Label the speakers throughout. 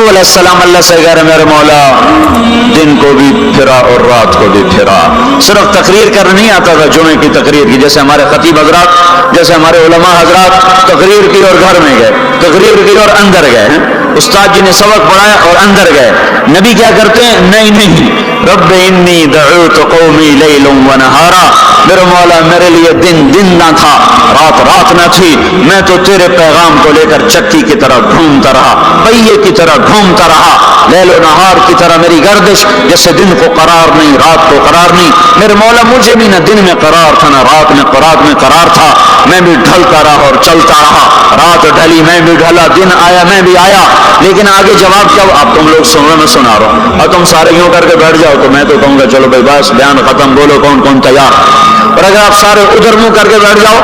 Speaker 1: علیہ السلام اللہ سے کہہ رہے میرے مولا دن کو بھی پھرا اور رات کو بھی پھرا. صرف تقریر کرنے نہیں آتا تھا جمعے کی تقریر کی، جیسے ہمارے خطیب حضرات، جیسے ہمارے علماء حضرات تقریر کی اور گھر میں گئے، تقریر کی اور اندر گئے ہیں، استاد جی نے سبق پڑھایا اور اندر گئے. نبی کیا کرتے ہیں؟ نہیں، رب انی دعوت قومی لیلا ونہارا، میرے مولا میرے لیے دن نہ تھا، رات نہ تھی، میں تو تیرے پیغام کو لے کر چکی کی طرح گھومتا رہا، پہیے کی طرح گھومتا رہا، لیل و نہار کی طرح میری گردش، جیسے دن کو قرار نہیں رات کو قرار نہیں. میرے مولا مجھے بھی نہ دن میں قرار تھا نہ رات میں قرار تھا، میں بھی ڈھلتا رہا اور چلتا رہا، رات ڈھلی میں بھی ڈھلا، دن آیا میں بھی آیا. لیکن آگے جواب کیا؟ اب تم لوگ سن رہے میں سنا رہا ہوں، اور تم سارے یوں کر کے بیٹھ جاؤ تو میں تو کہوں گا چلو بھائی بس بیان ختم، بولو کون تیار. اور اگر آپ سارے ادھر منہ کر کے بیٹھ جاؤ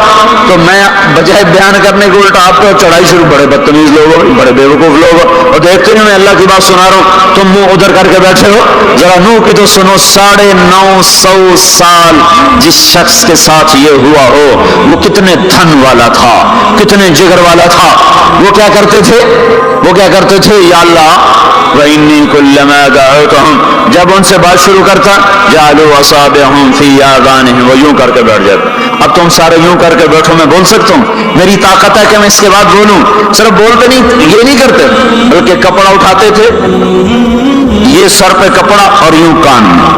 Speaker 1: تو میں بجائے بیان کرنے کو الٹا آپ کو چڑھائی شروع، بڑے بدتمیز لوگ، بڑے بیوقوف لوگ، اور دیکھتے نہیں میں اللہ کی بات سنا رہا ہوں، تم منہ ادھر کر کے بیٹھے ہو. ذرا نوح کی تو سنو. 950 سال جس شخص کے ساتھ یہ ہوا ہو وہ کتنے دھن والا تھا، کتنے جگر والا تھا. وہ کیا کرتے تھے؟ یا اللہ وَإِنِّي كُلَّمَا دَعَوْتُهُمْ، جب ان سے بات شروع کرتا جَعَلُوا أَصَابِعَهُمْ فِي آذَانِهِمْ، وہ یوں کر کے بیٹھ جاتا. اب تم سارے یوں کر کے بیٹھو، میں بول سکتا ہوں؟ میری طاقت ہے کہ میں اس کے بعد بولوں؟ صرف بولتے نہیں، یہ نہیں کرتے، بلکہ کپڑا اٹھاتے تھے، یہ سر پہ کپڑا اور یوں کان میں،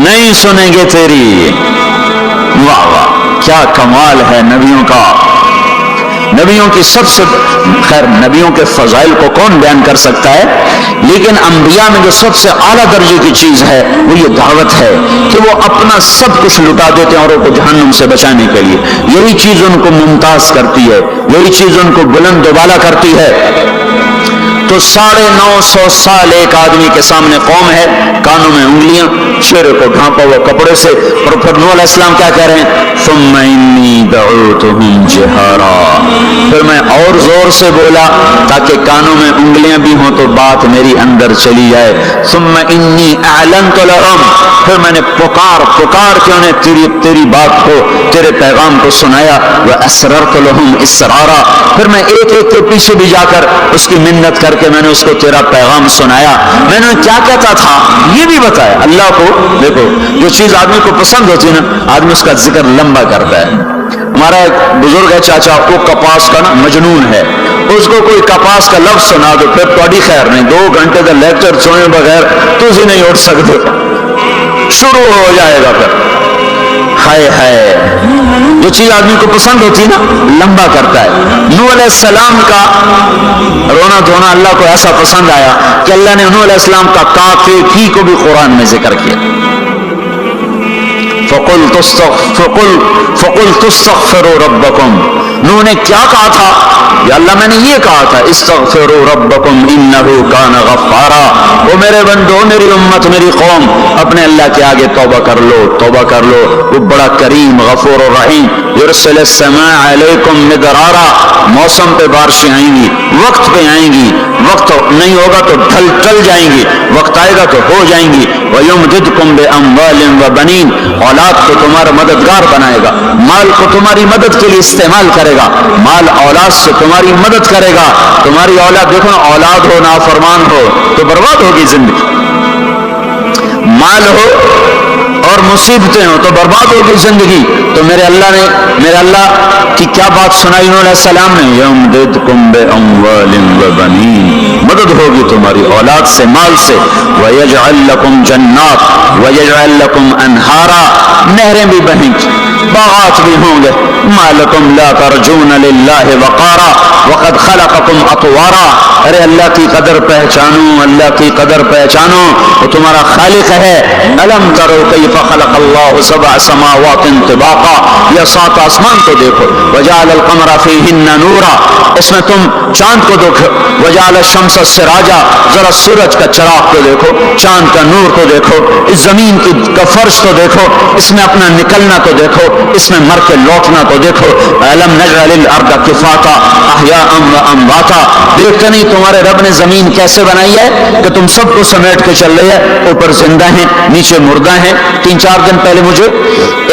Speaker 1: نہیں سنیں گے تیری. واہ واہ، کیا کمال ہے نبیوں کا. نبیوں کی سب سے خیر، نبیوں کے فضائل کو کون بیان کر سکتا ہے، لیکن انبیاء میں جو سب سے اعلیٰ درجے کی چیز ہے وہ یہ دعوت ہے کہ وہ اپنا سب کچھ لٹا دیتے ہیں اوروں کو جہنم سے بچانے کے لیے. یہی چیز ان کو ممتاز کرتی ہے، یہی چیز ان کو بلند و بالا کرتی ہے. تو 950 سال ایک آدمی کے سامنے قوم ہے، کانوں میں انگلیاں، چہرے کو ڈھانپا ہوا کپڑے سے، اور پھر نوح علیہ السلام کیا کہہ رہے ہیں؟ ثم انی دعوتہم جہارا، پھر میں اور زور سے بولا تاکہ کانوں میں انگلیاں بھی ہوں تو بات میری اندر چلی جائے. ثم انی اعلنت لہم، پھر میں نے پکار کے انہیں تیری بات کو، تیرے پیغام کو سنایا. واسررت لہم اسرارا، پھر میں ایک کے پیچھے بھی جا کر اس کی منت کر کے میں نے اس کو تیرا پیغام سنایا. میں نے کیا کہتا تھا یہ بھی بتایا. اللہ کو دیکھو، جو چیز آدمی کو پسند ہوتی ہے نا، آدمی اس کا ذکر لمبا کرتا ہے. ہمارا ایک بزرگ ہے چاچا، وہ کپاس کا نا مجنون ہے، اس کو کوئی کپاس کا لفظ سنا دو پھر تھوڑی خیر نہیں، 2 گھنٹے کا لیکچر سنے بغیر تجھے نہیں اٹھ سکتے، شروع ہو جائے گا. پھر ہائے جو چیز آدمی کو پسند ہوتی ہے نا لمبا کرتا ہے. نوح علیہ السلام کا رونا دھونا اللہ کو ایسا پسند آیا کہ اللہ نے نوح علیہ السلام کا کافی کو بھی قرآن میں ذکر کیا. فَقُلْ تُسْتَغْفِرُوا رَبَّكُمْ، نوح نے کیا کہا تھا؟ یا اللہ میں نے یہ کہا تھا استغفروا ربکم انہ کان غفارا، وہ میرے بندو، میری امت، میری قوم، اپنے اللہ کے آگے توبہ کر لو، وہ بڑا کریم غفور و رحیم. یرسل السماء علیکم مدرارا، موسم پہ بارشیں آئیں گی، وقت پہ آئیں گی، وقت نہیں ہوگا تو ٹل جائیں گی، وقت آئے گا تو ہو جائیں گی. وَيُمْدِدْكُمْ بِأَمْوَالٍ وَبَنِينَ، اولاد کو تمہارا مددگار بنائے گا، مال کو تمہاری مدد کے لیے استعمال کرے گا، مال اولاد سے تمہاری مدد کرے گا. تمہاری اولاد، دیکھو نا، اولاد ہو نافرمان ہو تو برباد ہوگی زندگی، مال ہو اور مصیبتیں ہو تو برباد ہوگی زندگی. تو میرے اللہ کی کیا بات سنائی انہوں نے السلام نے؟ یمددکم باموال وبنین، مدد ہوگی تمہاری اولاد سے، مال سے. ویجعل لکم جنات ویجعل لکم انہارا، نہریں بھی بہیں گی، باغات بھی ہوں گے. ما لکم لا ترجون للہ وقارا وقد خلقکم اطوارا، ارے اللہ کی قدر پہچانو، وہ تمہارا خالق ہے. الم ترو کیف خلق اللہ 7 سماوات طباقا، یہ 7 آسمان کو دیکھو. وجعل القمر فیہن نورا، اس میں تم چاند کو دیکھو. وجعل الشمس سراجا، ذرا سورج کا چراغ کو دیکھو، چاند کا نور کو دیکھو، اس زمین کا فرش کو دیکھو، اس میں اپنا نکلنا کو دیکھو، اس میں مر کے لوٹنا کو دیکھو. الم نجعل الارض کفاتا احیاء وامواتا، دیکھتے نہیں تمہارے رب نے زمین کیسے بنائی ہے کہ تم سب کو سمیٹ کے چل رہی ہے، اوپر زندہ ہیں نیچے مردہ ہیں. 3-4 دن پہلے مجھے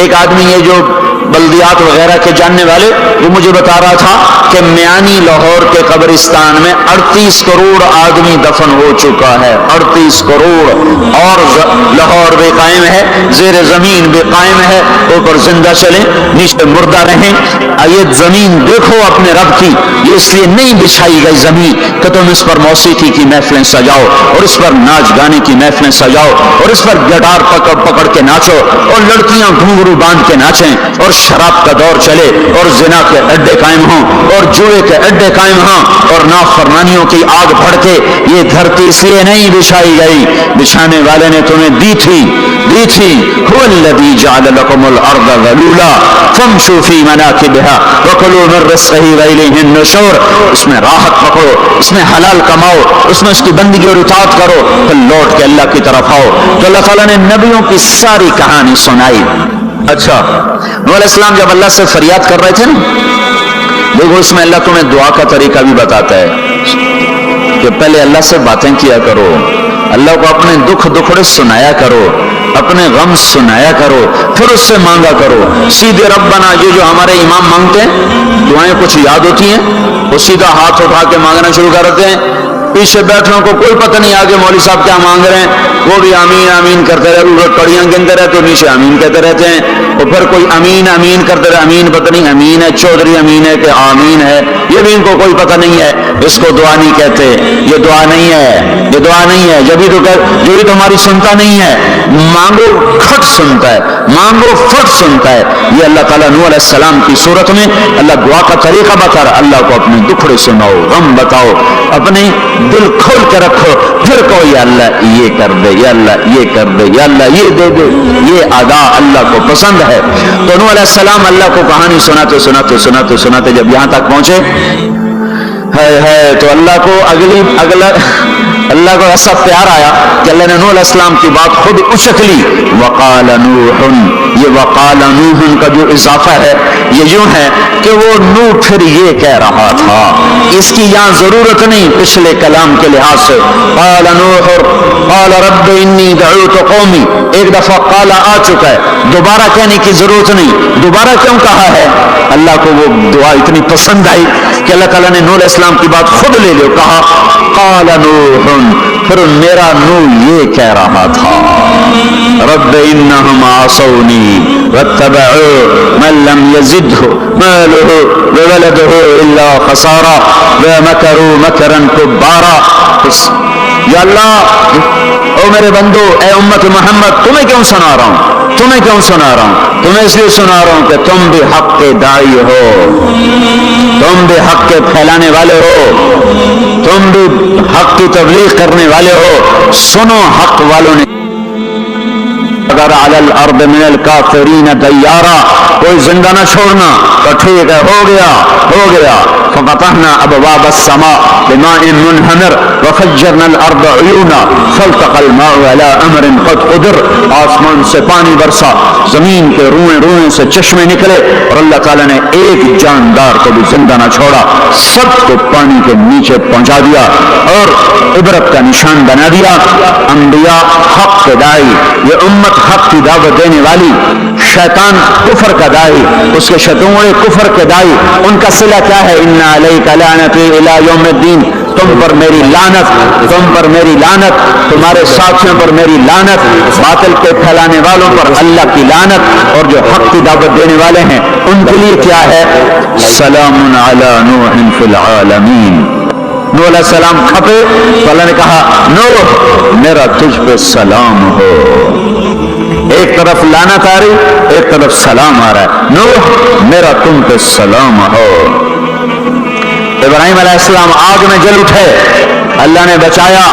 Speaker 1: ایک آدمی، یہ جو بلدیات وغیرہ کے جاننے والے، وہ مجھے بتا رہا تھا کہ میانی لاہور کے قبرستان میں 38 کروڑ آدمی دفن ہو چکا ہے، 38 کروڑ، اور لاہور بھی قائم ہے، زیر زمین بھی قائم ہے، اوپر زندہ چلیں نیچے مردہ رہیں۔ یہ زمین دیکھو اپنے رب کی، یہ اس لیے نہیں بچھائی گئی زمین کہ تم اس پر موسیقی کی محفلیں سجاؤ اور اس پر ناچ گانے کی محفلیں سجاؤ اور اس پر گٹار پکڑ پکڑ کے ناچو اور لڑکیاں گھنگرو باندھ کے ناچیں اور شراب کا دور چلے اور زنا کے اڈے قائم ہوں اور جوئے کے اڈے قائم ہوں اور نافرمانیوں کی آگ بھڑکے۔ یہ دھرتی اس لیے نہیں بچھائی گئی، بچھانے والے نے تمہیں دی تھی۔ هو الذي جعل لكم الارض ذلولا فامشوا في مناكبها وكلوا من رزقه واليه النشور۔ اس میں راحت پکڑو، اس میں حلال کماؤ، اس میں اس کی بندگی اور اطاعت کرو، پھر لوٹ کے اللہ کی طرف آؤ۔ تو اللہ تعالیٰ نے نبیوں کی ساری کہانی سنائی۔ اچھا، نوح علیہ السلام جب اللہ سے فریاد کر رہے تھے نا، دیکھو اس میں اللہ تمہیں دعا کا طریقہ بھی بتاتا ہے کہ پہلے اللہ سے باتیں کیا کرو، اللہ کو اپنے دکھ دکھڑے سنایا کرو، اپنے غم سنایا کرو، پھر اس سے مانگا کرو۔ سیدھے ربنا یہ جو ہمارے امام مانگتے ہیں، دعائیں کچھ یاد ہوتی ہیں، وہ سیدھا ہاتھ اٹھا کے مانگنا شروع کر دیتے ہیں، پیچھے بیٹھوں کو کوئی پتہ نہیں آگے مولوی صاحب کیا مانگ رہے ہیں، وہ بھی آمین آمین کرتے رہتے، اوپر کڑیاں گنتے رہتے، نیچے آمین کہتے رہتے ہیں، اور پھر کوئی امین امین کرتے رہے، امین پتہ نہیں امین ہے چودھری امین ہے کہ آمین ہے، یہ بھی ان کو کوئی پتہ نہیں ہے، اس کو دعا نہیں کہتے، یہ دعا نہیں ہے، یہ دعا نہیں ہے، جب بھی تمہاری سنتا نہیں ہے، مانگو کھٹ سنتا ہے، مانگو فٹ سنتا ہے۔ یہ اللہ تعالیٰ نوح علیہ السلام کی صورت میں اللہ دعا کا طریقہ بتا رہا، اللہ کو اپنے دکھڑے سناؤ، غم بتاؤ، اپنے دل کھول کے رکھو، پھر کہو یا اللہ یہ کر دے، یا اللہ یہ کر دے، یا اللہ یہ دے دے۔ یہ ادا اللہ کو پسند ہے۔ تو نوح علیہ السلام اللہ کو کہانی سناتے سناتے سناتے سناتے جب یہاں تک پہنچے، ہے تو اللہ کو اللہ کو ایسا پیار آیا کہ اللہ نے نوح علیہ السلام کی بات خود اچک لی۔ وقال نوح، یہ وقال نوح کا جو اضافہ ہے یہ یوں ہے کہ وہ نوح پھر یہ کہہ رہا تھا، اس کی یہاں ضرورت نہیں پچھلے کلام کے لحاظ سے۔ قال نوح قال رب انی دعوت قومی، ایک دفعہ قال آ چکا ہے، دوبارہ کہنے کی ضرورت نہیں۔ دوبارہ کیوں کہا ہے؟ اللہ کو وہ دعا اتنی پسند آئی کہ اللہ تعالیٰ نے نوح علیہ السلام کی بات خود لے لو، کہا قال نوح، پھر میرا نوح یہ کہہ رہا تھا رب انہم عصونی واتبعوا من لم يزده ماله وولده الا خسارا ومکروا مکرا کبارا۔ یا اللہ، او میرے بندو، اے امت محمد، تمہیں کیوں سنا رہا ہوں؟ تمہیں کیوں سنا رہا ہوں؟ تمہیں اس لیے سنا رہا ہوں کہ تم بھی حق کے داعی ہو، تم بھی حق کے پھیلانے والے ہو، تم بھی حق کی تبلیغ کرنے والے ہو۔ سنو حق والوں نے اگر علی الارض من الکافرین دیارا، کوئی زندہ نہ چھوڑنا، تو ٹھیک ہے، ہو گیا۔ ففتحنا ابواب السماء بماء منہمر وفجرنا الارض عیونا فالتقى الماء على امر قد قدر، آسمان سے پانی برسا، زمین کے روئیں سے چشمے نکلے، اور اللہ تعالیٰ نے ایک جاندار کو بھی زندہ نہ چھوڑا، سب کو پانی کے نیچے پہنچا دیا اور عبرت کا نشان بنا دیا۔ انبیاء حق کے داعی، یہ امت حق کی دعوت دینے والی، شیطان کفر کا داعی، اس کے شتوڑے کفر کے داعی، ان کا صلہ کیا ہے؟ ان علیک لعنتی الی یوم الدین، تم پر میری لعنت، تم پر میری لعنت، تمہارے ساتھیوں پر میری لعنت، باطل کے پھیلانے والوں پر اللہ کی لعنت، اور جو حق کی دعوت دینے والے ہیں ان کے لیے کیا ہے؟ سلام علی نوح فی العالمین۔ نوح علیہ السلام کھپے تو اللہ نے کہا نوح میرا تجھ پہ سلام ہو۔ ایک طرف لعنت آ رہی، ایک طرف سلام آ رہا ہے، نوح میرا تم پہ سلام ہو۔ ابراہیم علیہ السلام آگ میں جل اٹھے، اللہ نے بچایا،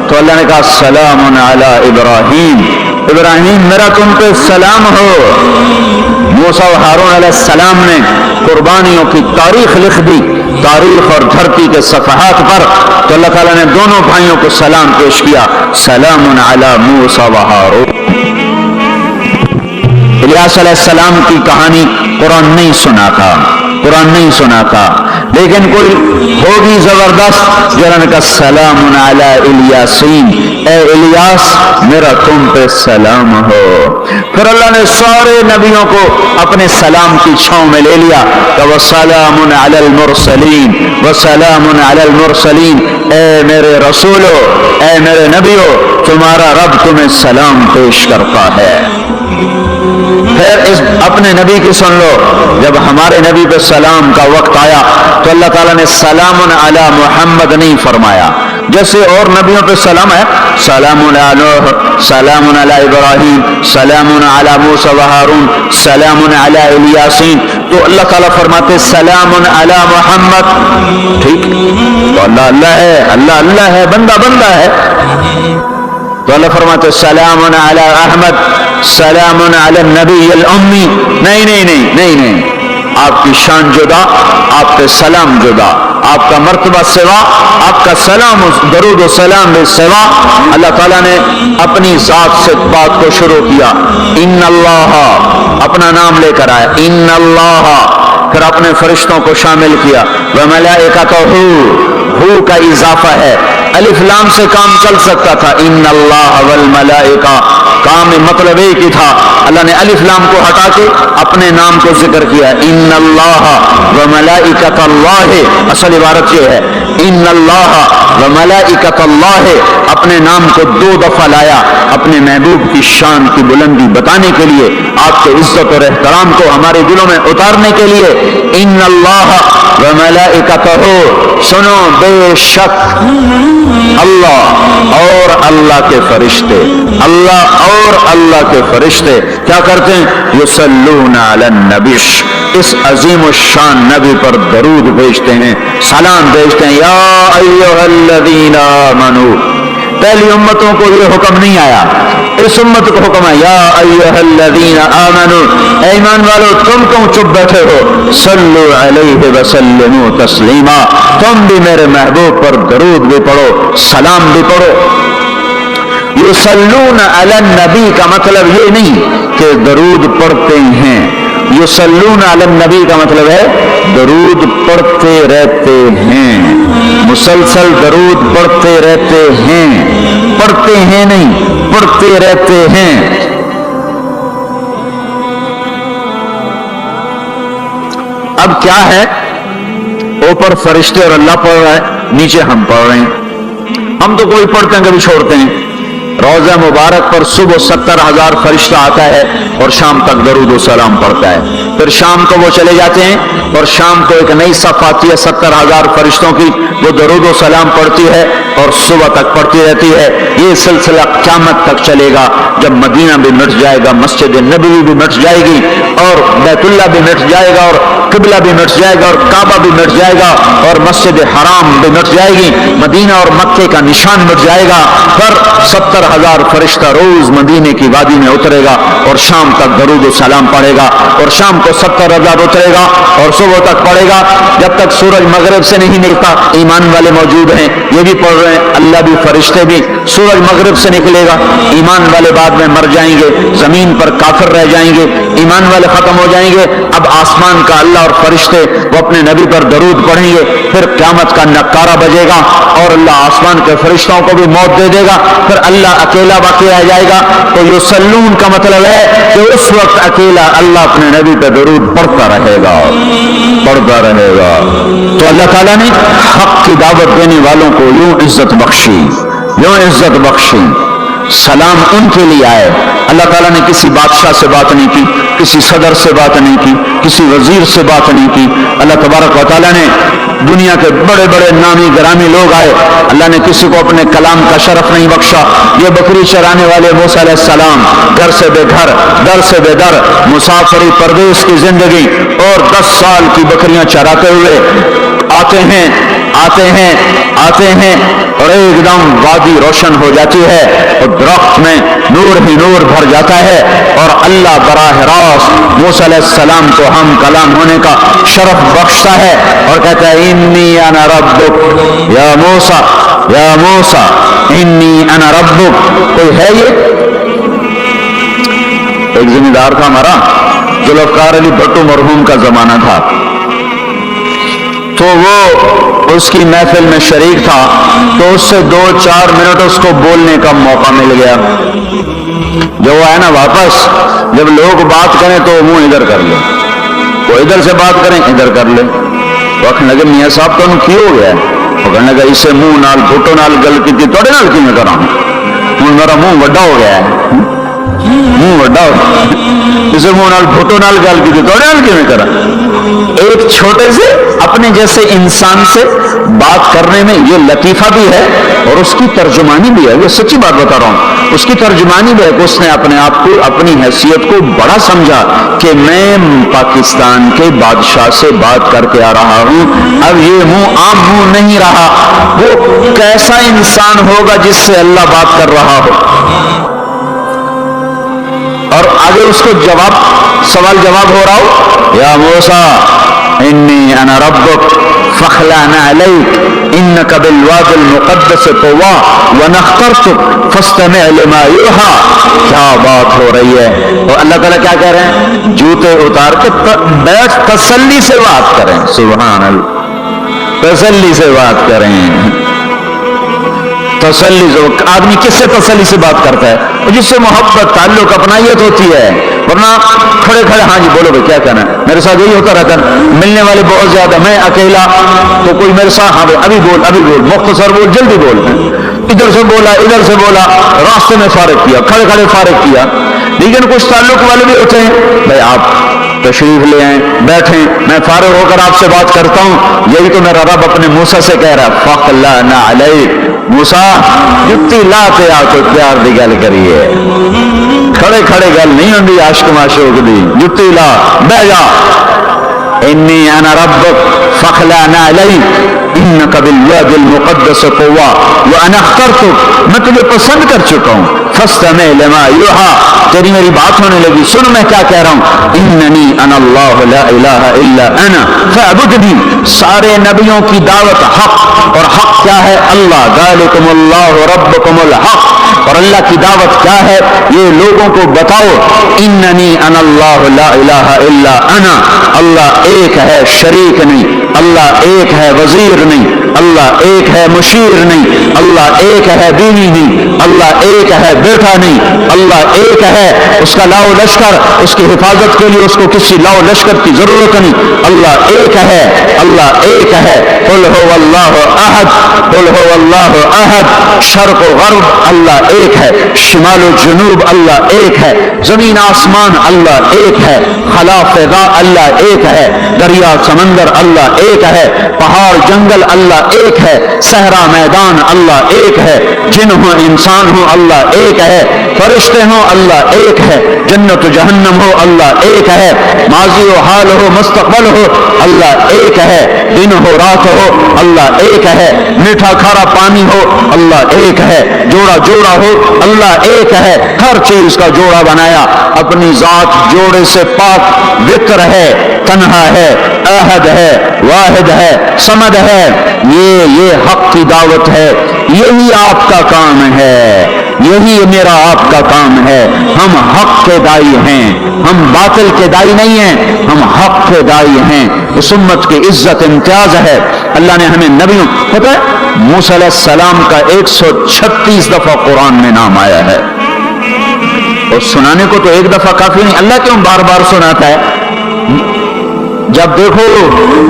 Speaker 1: تو اللہ نے کہا سلام علی ابراہیم، ابراہیم میرا تم پہ سلام ہو۔ موسیٰ و ہارون علیہ السلام نے قربانیوں کی تاریخ لکھ دی، تاریخ اور دھرتی کے صفحات پر، تو اللہ تعالیٰ نے دونوں بھائیوں کو سلام پیش کیا، سلام علی موسیٰ و ہارون۔ الیاس علیہ السلام کی کہانی قرآن نہیں سناتا، لیکن کوئی ہوگی زبردست جو نے کہا سلام علی الیاسین، اے الیاس میرا تم پہ سلام ہو۔ پھر اللہ نے سارے نبیوں کو اپنے سلام کی چھاؤں میں لے لیا کہ وسلام علی المرسلین، وسلام علی المرسلین، اے میرے رسولو، اے میرے نبیو، تمہارا رب تمہیں سلام پیش کرتا ہے۔ پھر اس اپنے نبی کی سن لو، جب ہمارے نبی پہ سلام کا وقت آیا تو اللہ تعالیٰ نے سلام علی محمد نہیں فرمایا، جیسے اور نبیوں پہ سلام ہے، سلام علی نوح، سلام علی ابراہیم، سلام علی موسیٰ و ہارون، سلام علی الیاسین، تو اللہ تعالیٰ فرماتے سلام علی محمد۔ ٹھیک، تو اللہ اللہ ہے، اللہ اللہ ہے، بندہ بندہ ہے، تو اللہ فرماتے سلام علی احمد، سلام علی النبی الامی۔ نہیں نہیں نہیں نہیں نہیں، آپ کی شان جدا، آپ پہ سلام جدا، آپ کا مرتبہ سوا، آپ کا سلام درود و سلام میں سوا۔ اللہ تعالیٰ نے اپنی ذات سے بات کو شروع کیا، ان اللہ، اپنا نام لے کر آیا، ان اللہ، پھر اپنے فرشتوں کو شامل کیا، وملائکتہ، ہو کا اضافہ ہے، الف لام سے کام چل سکتا تھا، ان اللہ والملائکہ، کام مطلب ایک ہی تھا، اللہ نے الف لام کو ہٹا کے اپنے نام کو ذکر کیا، ان اللہ وملائکۃ اللہ، اصل عبارت یہ ہے، ان اللہ وملائکۃ اللہ، اپنے نام کو دو دفعہ لایا اپنے محبوب کی شان کی بلندی بتانے کے لیے، آپ کے عزت اور احترام کو ہمارے دلوں میں اتارنے کے لیے، ان اللہ وملائکتہ، سنو بے شک اللہ اور اللہ کے فرشتے، اللہ اور اللہ کے فرشتے کیا کرتے ہیں؟ یصلون علی النبی، اس عظیم الشان نبی پر درود بھیجتے ہیں، سلام بھیجتے ہیں، یا ایھا الذین آمنو۔ پہلی امتوں کو یہ حکم نہیں آیا، اس امت کو حکم ہے، یا ایھا الذین آمنو، اے ایمان والو تم کیوں چپ بیٹھے ہو، صلو علیہ وسلموا تسلیما، تم بھی میرے محبوب پر درود بھی پڑھو، سلام بھی پڑھو۔ یصلون علی النبی کا مطلب یہ نہیں کہ درود پڑھتے ہیں، یصلون علی النبی کا مطلب ہے درود پڑھتے رہتے ہیں، مسلسل درود پڑھتے رہتے ہیں، پڑھتے ہیں نہیں، پڑھتے رہتے ہیں۔ اب کیا ہے، اوپر فرشتے اور اللہ پڑھ رہا ہے، نیچے ہم پڑھ رہے ہیں، ہم تو کوئی پڑھتے ہیں کبھی چھوڑتے ہیں۔ روزہ مبارک پر صبح 70,000 فرشتہ آتا ہے اور شام تک درود و سلام پڑھتا ہے، پھر شام کو وہ چلے جاتے ہیں اور شام کو ایک نئی صف آتی ہے 70,000 فرشتوں کی، وہ درود و سلام پڑھتی ہے اور صبح تک پڑھتی رہتی ہے۔ یہ سلسلہ قیامت تک چلے گا، جب مدینہ بھی مٹ جائے گا، مسجد نبوی بھی مٹ جائے گی، اور بیت اللہ بھی مٹ جائے گا، اور قبلہ بھی مٹ جائے گا، اور کعبہ بھی مٹ جائے گا، اور مسجد حرام بھی مٹ جائے گی، مدینہ اور مکے کا نشان مٹ جائے گا، پھر 70,000 فرشتہ روز مدینے کی وادی میں اترے گا اور شام تک درود و سلام پڑھے گا، اور شام کو 70,000 اترے گا اور صبح تک پڑھے گا، جب تک سورج مغرب سے نہیں نکلتا۔ ایمان والے موجود ہیں، یہ بھی پڑھ رہے ہیں، اللہ بھی فرشتے بھی۔ سورج مغرب سے نکلے گا، ایمان والے بعد میں مر جائیں گے، زمین پر کافر رہ جائیں گے، ایمان والے ختم ہو جائیں گے، اب آسمان کا اللہ اور فرشتے وہ اپنے نبی پر درود پڑھیں گے، پھر قیامت کا نکارہ بجے گا اور اللہ آسمان کے فرشتوں کو بھی موت دے دے گا، پھر اللہ اکیلا باقی رہ جائے گا۔ تو یصلون کا مطلب ہے کہ اس وقت اکیلا اللہ اپنے نبی پہ درود پڑھتا رہے گا، پڑھتا رہے گا۔ تو اللہ تعالیٰ نے حق کی دعوت دینے والوں کو یوں عزت بخشی، یوں عزت بخشی۔ سلام ان کے لیے آئے، اللہ تعالیٰ نے کسی بادشاہ سے بات نہیں کی، کسی صدر سے بات نہیں کی، کسی وزیر سے بات نہیں کی، اللہ تبارک و تعالیٰ نے دنیا کے بڑے بڑے نامی گرامی لوگ آئے، اللہ نے کسی کو اپنے کلام کا شرف نہیں بخشا۔ یہ بکری چرانے والے موسیٰ علیہ السلام گھر سے بے گھر، در سے بے در، مسافری پردیس کی زندگی، اور 10 سال کی بکریاں چراتے ہوئے آتے ہیں آتے ہیں آتے ہیں اور ایک دم وادی روشن ہو جاتی ہے اور درخت میں نور ہی نور بھر جاتا ہے، اور اللہ براہ راست موسیٰ علیہ السلام کو ہم کلام ہونے کا شرف بخشتا ہے اور کہتا ہے انی انا ربک یا موسیٰ، یا موسیٰ انی انا ربک۔ کوئی ہے یہ؟ ایک ذمہ دار تھا ہمارا ذوالفقار علی بھٹو مرحوم کا زمانہ تھا، تو وہ اس کی محفل میں شریک تھا، تو اس سے 2-4 منٹ اس کو بولنے کا موقع مل گیا۔ جو وہ ہے نا واپس جب لوگ بات کریں تو منہ ادھر کر لے، وہ ادھر سے بات کریں ادھر کر لے۔ وہ آخر لگے میاں صاحب تو کی ہو گیا ہے؟ وہ کہنے لگا اسے منہ نال فوٹو نال گل کی تھوڑے نال کی میں کرا ہوں، میرا منہ وڈا ہو گیا ہے، منہ وڈا ہو اسے منہ نال فوٹو نال گل کی تھوڑے نال کی میں کرا۔ ایک چھوٹے سے اپنے جیسے انسان سے بات کرنے میں یہ لطیفہ بھی ہے اور اس کی ترجمانی بھی ہے، یہ سچی بات بتا رہا ہوں، اس کی ترجمانی بھی ہے کہ اس نے اپنے آپ کو اپنی حیثیت کو بڑا سمجھا کہ میں پاکستان کے بادشاہ سے بات کر کے آ رہا ہوں، اب یہ منہ عام منہ نہیں رہا۔ وہ کیسا انسان ہوگا جس سے اللہ بات کر رہا ہو؟ اور آگے اس کو سوال جواب ہو رہا ہو، یا موسیٰ انی انا ربک فاخلع نعلیک انک بالوادی المقدس طوی وانا اخترتک فاستمع لما یوحی۔ کیا بات ہو رہی ہے؟ اور اللہ تعالیٰ کیا کہہ رہے ہیں؟ جوتے اتار کے بیٹھ تسلی سے بات کریں، سبحان اللہ، تسلی سے بات کریں۔ تسلی سے آدمی کس سے تسلی سے بات کرتا ہے؟ جس سے محبت تعلق اپنائیت ہوتی ہے، ورنہ کھڑے کھڑے ہاں جی بولو بھائی کیا کہنا ہے، میرے ساتھ یہی ہوتا رہتا ہے، ملنے والے بہت زیادہ، میں اکیلا تو کوئی میرے ساتھ ہاں بھائی ابھی بول مختصر بول جلدی بول، ادھر سے بولا راستے میں فارغ کیا، کھڑے کھڑے فارغ کیا۔ لیکن کچھ تعلق والے بھی ہوتے ہیں، بھائی آپ تشریف لے آئیں بیٹھیں، میں فارغ ہو کر آپ سے بات کرتا ہوں۔ یہی تو میرا رب اپنے موسیٰ سے کہہ رہا ہے، فاخلع نعلیک، موسیٰ جتی لاتے آ تو پیار دی گل کریے، کھڑے کھڑے گل نہیں ہوندی عاشق معشوق دی، جتی لا بہ جا، انی انا ربک فاخلع نعلیک انک بالوادی المقدس طوی وانا اخترتک، میں تجھے پسند کر چکا ہوں، فاستمع لما یوحی، تیری میری بات ہونے لگی، سن میں کیا کہہ رہا ہوں، اننی انا اللہ لا الہ الا انا فاعبدنی، سارے نبیوں کی دعوت حق، اور حق کیا ہے؟ اللہ، ذالکم اللہ ربکم الحق، اور اللہ کی دعوت کیا ہے؟ یہ لوگوں کو بتاؤ، اننی انا اللہ لا الہ الا انا، اللہ ایک ہے شریک نہیں، اللہ ایک ہے وزیر نہیں، اللہ ایک ہے مشیر نہیں، اللہ ایک ہے بیوی نہیں، اللہ ایک ہے بیٹا نہیں، اللہ ایک ہے، اس کا لاؤ لشکر، اس کی حفاظت کے لیے اس کو کسی لاؤ لشکر کی ضرورت نہیں، اللہ ایک ہے، اللہ ایک ہے، قل هو اللہ احد، قل هو اللہ احد، شرق و غرب اللہ ایک ہے، شمال و جنوب اللہ ایک ہے، زمین آسمان اللہ ایک ہے، خلا فضا اللہ ایک ہے، دریا سمندر اللہ ایک ہے، پہاڑ جنگل اللہ ایک ہے، صحرا میدان اللہ ایک ہے، جن ہو انسان ہو اللہ ایک ہے، فرشتے ہوں اللہ ایک ہے، جنت و جہنم ہو اللہ ایک ہے، ماضی و حال ہو مستقبل ہو اللہ ایک ہے، دن ہو رات ہو اللہ ایک ہے، میٹھا کھارا پانی ہو اللہ ایک ہے، جوڑا ہو اللہ ایک ہے، ہر چیز کا جوڑا بنایا، اپنی ذات جوڑے سے پاک، وطر ہے، تنہا ہے، احد ہے، واحد ہے، صمد ہے، یہ حق کی دعوت ہے، یہی آپ کا کام ہے، یہی میرا آپ کا کام ہے، ہم حق کے دائی ہیں، ہم باطل کے دائی نہیں ہیں، ہم حق کے دائی ہیں، اس امت کی عزت امتیاز ہے، اللہ نے ہمیں نبیوں، پتہ ہے موسیٰ علیہ السلام کا 136 دفعہ قرآن میں نام آیا ہے، اور سنانے کو تو ایک دفعہ کافی نہیں، اللہ کیوں بار بار سناتا ہے؟ جب دیکھو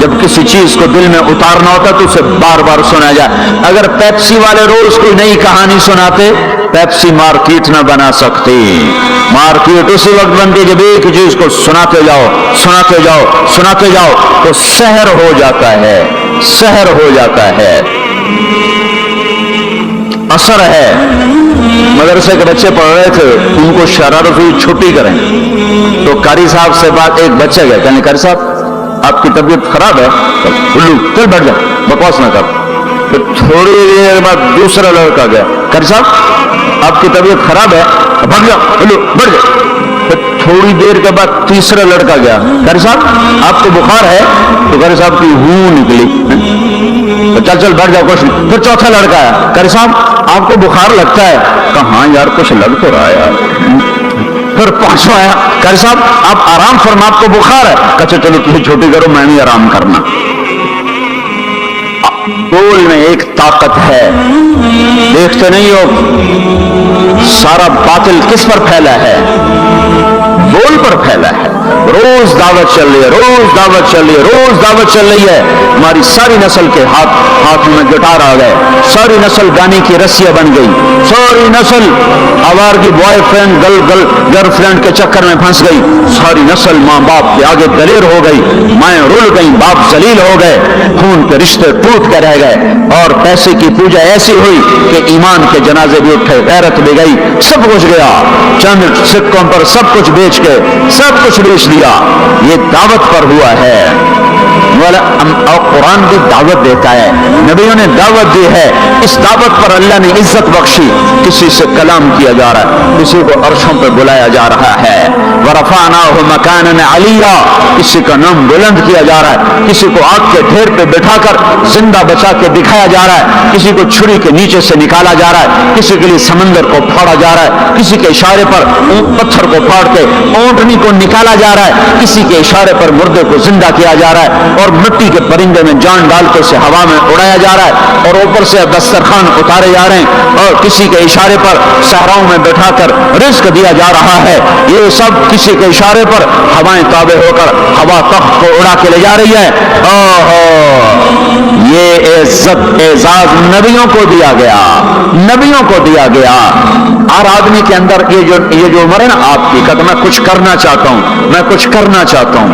Speaker 1: جب کسی چیز کو دل میں اتارنا ہوتا تو اسے بار بار سنا جائے۔ اگر پیپسی والے روز کوئی نئی کہانی سناتے، پیپسی مارکیٹ نہ بنا سکتی، مارکیٹ اسی وقت بنتی جب ایک چیز کو سناتے جاؤ تو سحر ہو جاتا ہے، سحر ہو جاتا ہے، اثر ہے۔ مدرسے کے بچے پڑھ رہے تھے، ان کو شرارت ہوئی چھٹی کریں تو قاری صاحب سے بات، ایک بچہ گیا، کہنے قاری صاحب آپ کی طبیعت خراب ہے، چل بیٹھ جا، بکواس نہ کر۔ پھر تھوڑی دیر بعد دوسرا لڑکا گیا، قاری صاحب آپ کی طبیعت خراب ہے، بھاگ جا، بیٹھ جا۔ پھر تھوڑی دیر کے بعد تیسرا لڑکا گیا، قاری صاحب آپ کو بخار ہے، تو قاری صاحب کی ہوں نکلی، چل بیٹھ جاؤ کچھ نہیں۔ پھر چوتھا لڑکا آیا، قاری صاحب آپ کو بخار لگتا ہے، کہا ہاں یار کچھ لگ تو رہا ہے یار۔ پھر پانچواں آیا، قاری صاحب آپ آرام فرما، آپ کو بخار ہے، کہا چلو تمہیں چھوٹی کرو میں بھی آرام کرنا۔ بول میں ایک طاقت ہے. دیکھتے نہیں ہو سارا باطل کس پر پھیلا ہے؟ بول پر پھیلا ہے. روز دعوت چل رہی ہے، روز دعوت چل رہی ہے، روز دعوت چل رہی ہے. ہماری ساری نسل کے ہاتھ میں گٹار آ گئے، ساری نسل گانے کی رسیاں بن گئی، ساری نسل آوارگی بوائے فرینڈ گرل فرینڈ کے چکر میں پھنس گئی، ساری نسل ماں باپ کے آگے دلیر ہو گئی، مائیں رول گئیں، باپ ذلیل ہو گئے، خون کے رشتے ٹوٹ کے رہ گئے، اور پیسے کی پوجا ایسی ہوئی کہ ایمان کے جنازے بھی اٹھے، غیرت بھی گئی، سب کچھ گیا. چند سکوں پر سب کچھ بیچ کے سب کچھ بیچ دیا. یہ دعوت پر ہوا ہے. اور قرآن بھی دعوت دیتا ہے، نبیوں نے دعوت دی ہے. اس دعوت پر اللہ نے عزت بخشی. کسی سے کلام کیا جا رہا ہے، کسی کو عرشوں پہ بلایا جا رہا ہے. ورفعناہ مکانا علیہ، کسی کا نام بلند کیا جا رہا ہے، کسی کو آگ کے ڈھیر پہ بٹھا کر زندہ بچا کے دکھایا جا رہا ہے، کسی کو چھری کے نیچے سے نکالا جا رہا ہے، کسی کے لیے سمندر کو پھاڑا جا رہا ہے، کسی کے اشارے پر پتھر کو پھاڑ کے اونٹنی کو نکالا جا رہا ہے، کسی کے اشارے پر مردے کو زندہ کیا جا رہا ہے، اور مٹی کے پرندے میں جان ڈال کے اسے ہوا میں اڑایا جا رہا ہے، اور اوپر سے دسترخوان اتارے جا رہے ہیں، اور کسی کے اشارے پر صحراؤں میں بٹھا کر رزق دیا جا رہا ہے. یہ سب کسی کے اشارے پر ہوائیں تابع ہو کر ہوا تخت کو اڑا کے لے جا رہی ہے. یہ عزت اعزاز نبیوں کو دیا گیا، نبیوں کو دیا گیا. ہر آدمی کے اندر یہ جو عمر ہے نا آپ کی، کہ میں کچھ کرنا چاہتا ہوں، میں کچھ کرنا چاہتا ہوں،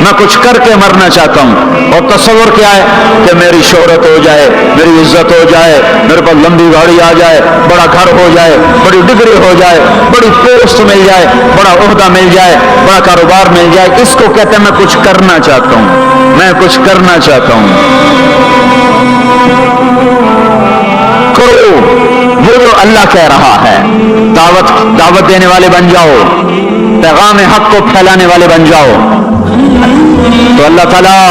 Speaker 1: میں کچھ کر کے مرنا چاہتا ہوں. اور تصور کیا ہے کہ میری شہرت ہو جائے، میری عزت ہو جائے، میرے پاس لمبی گاڑی آ جائے، بڑا گھر ہو جائے، بڑی ڈگری ہو جائے، بڑی پوسٹ مل جائے، بڑا عہدہ مل جائے، بڑا کاروبار مل جائے. اس کو کہتے ہیں میں کچھ کرنا چاہتا ہوں، میں کچھ کرنا چاہتا ہوں. کرو وہ جو اللہ کہہ رہا ہے. دعوت دینے والے بن جاؤ، پیغام حق کو پھیلانے والے بن جاؤ، تو اللہ تعالیٰ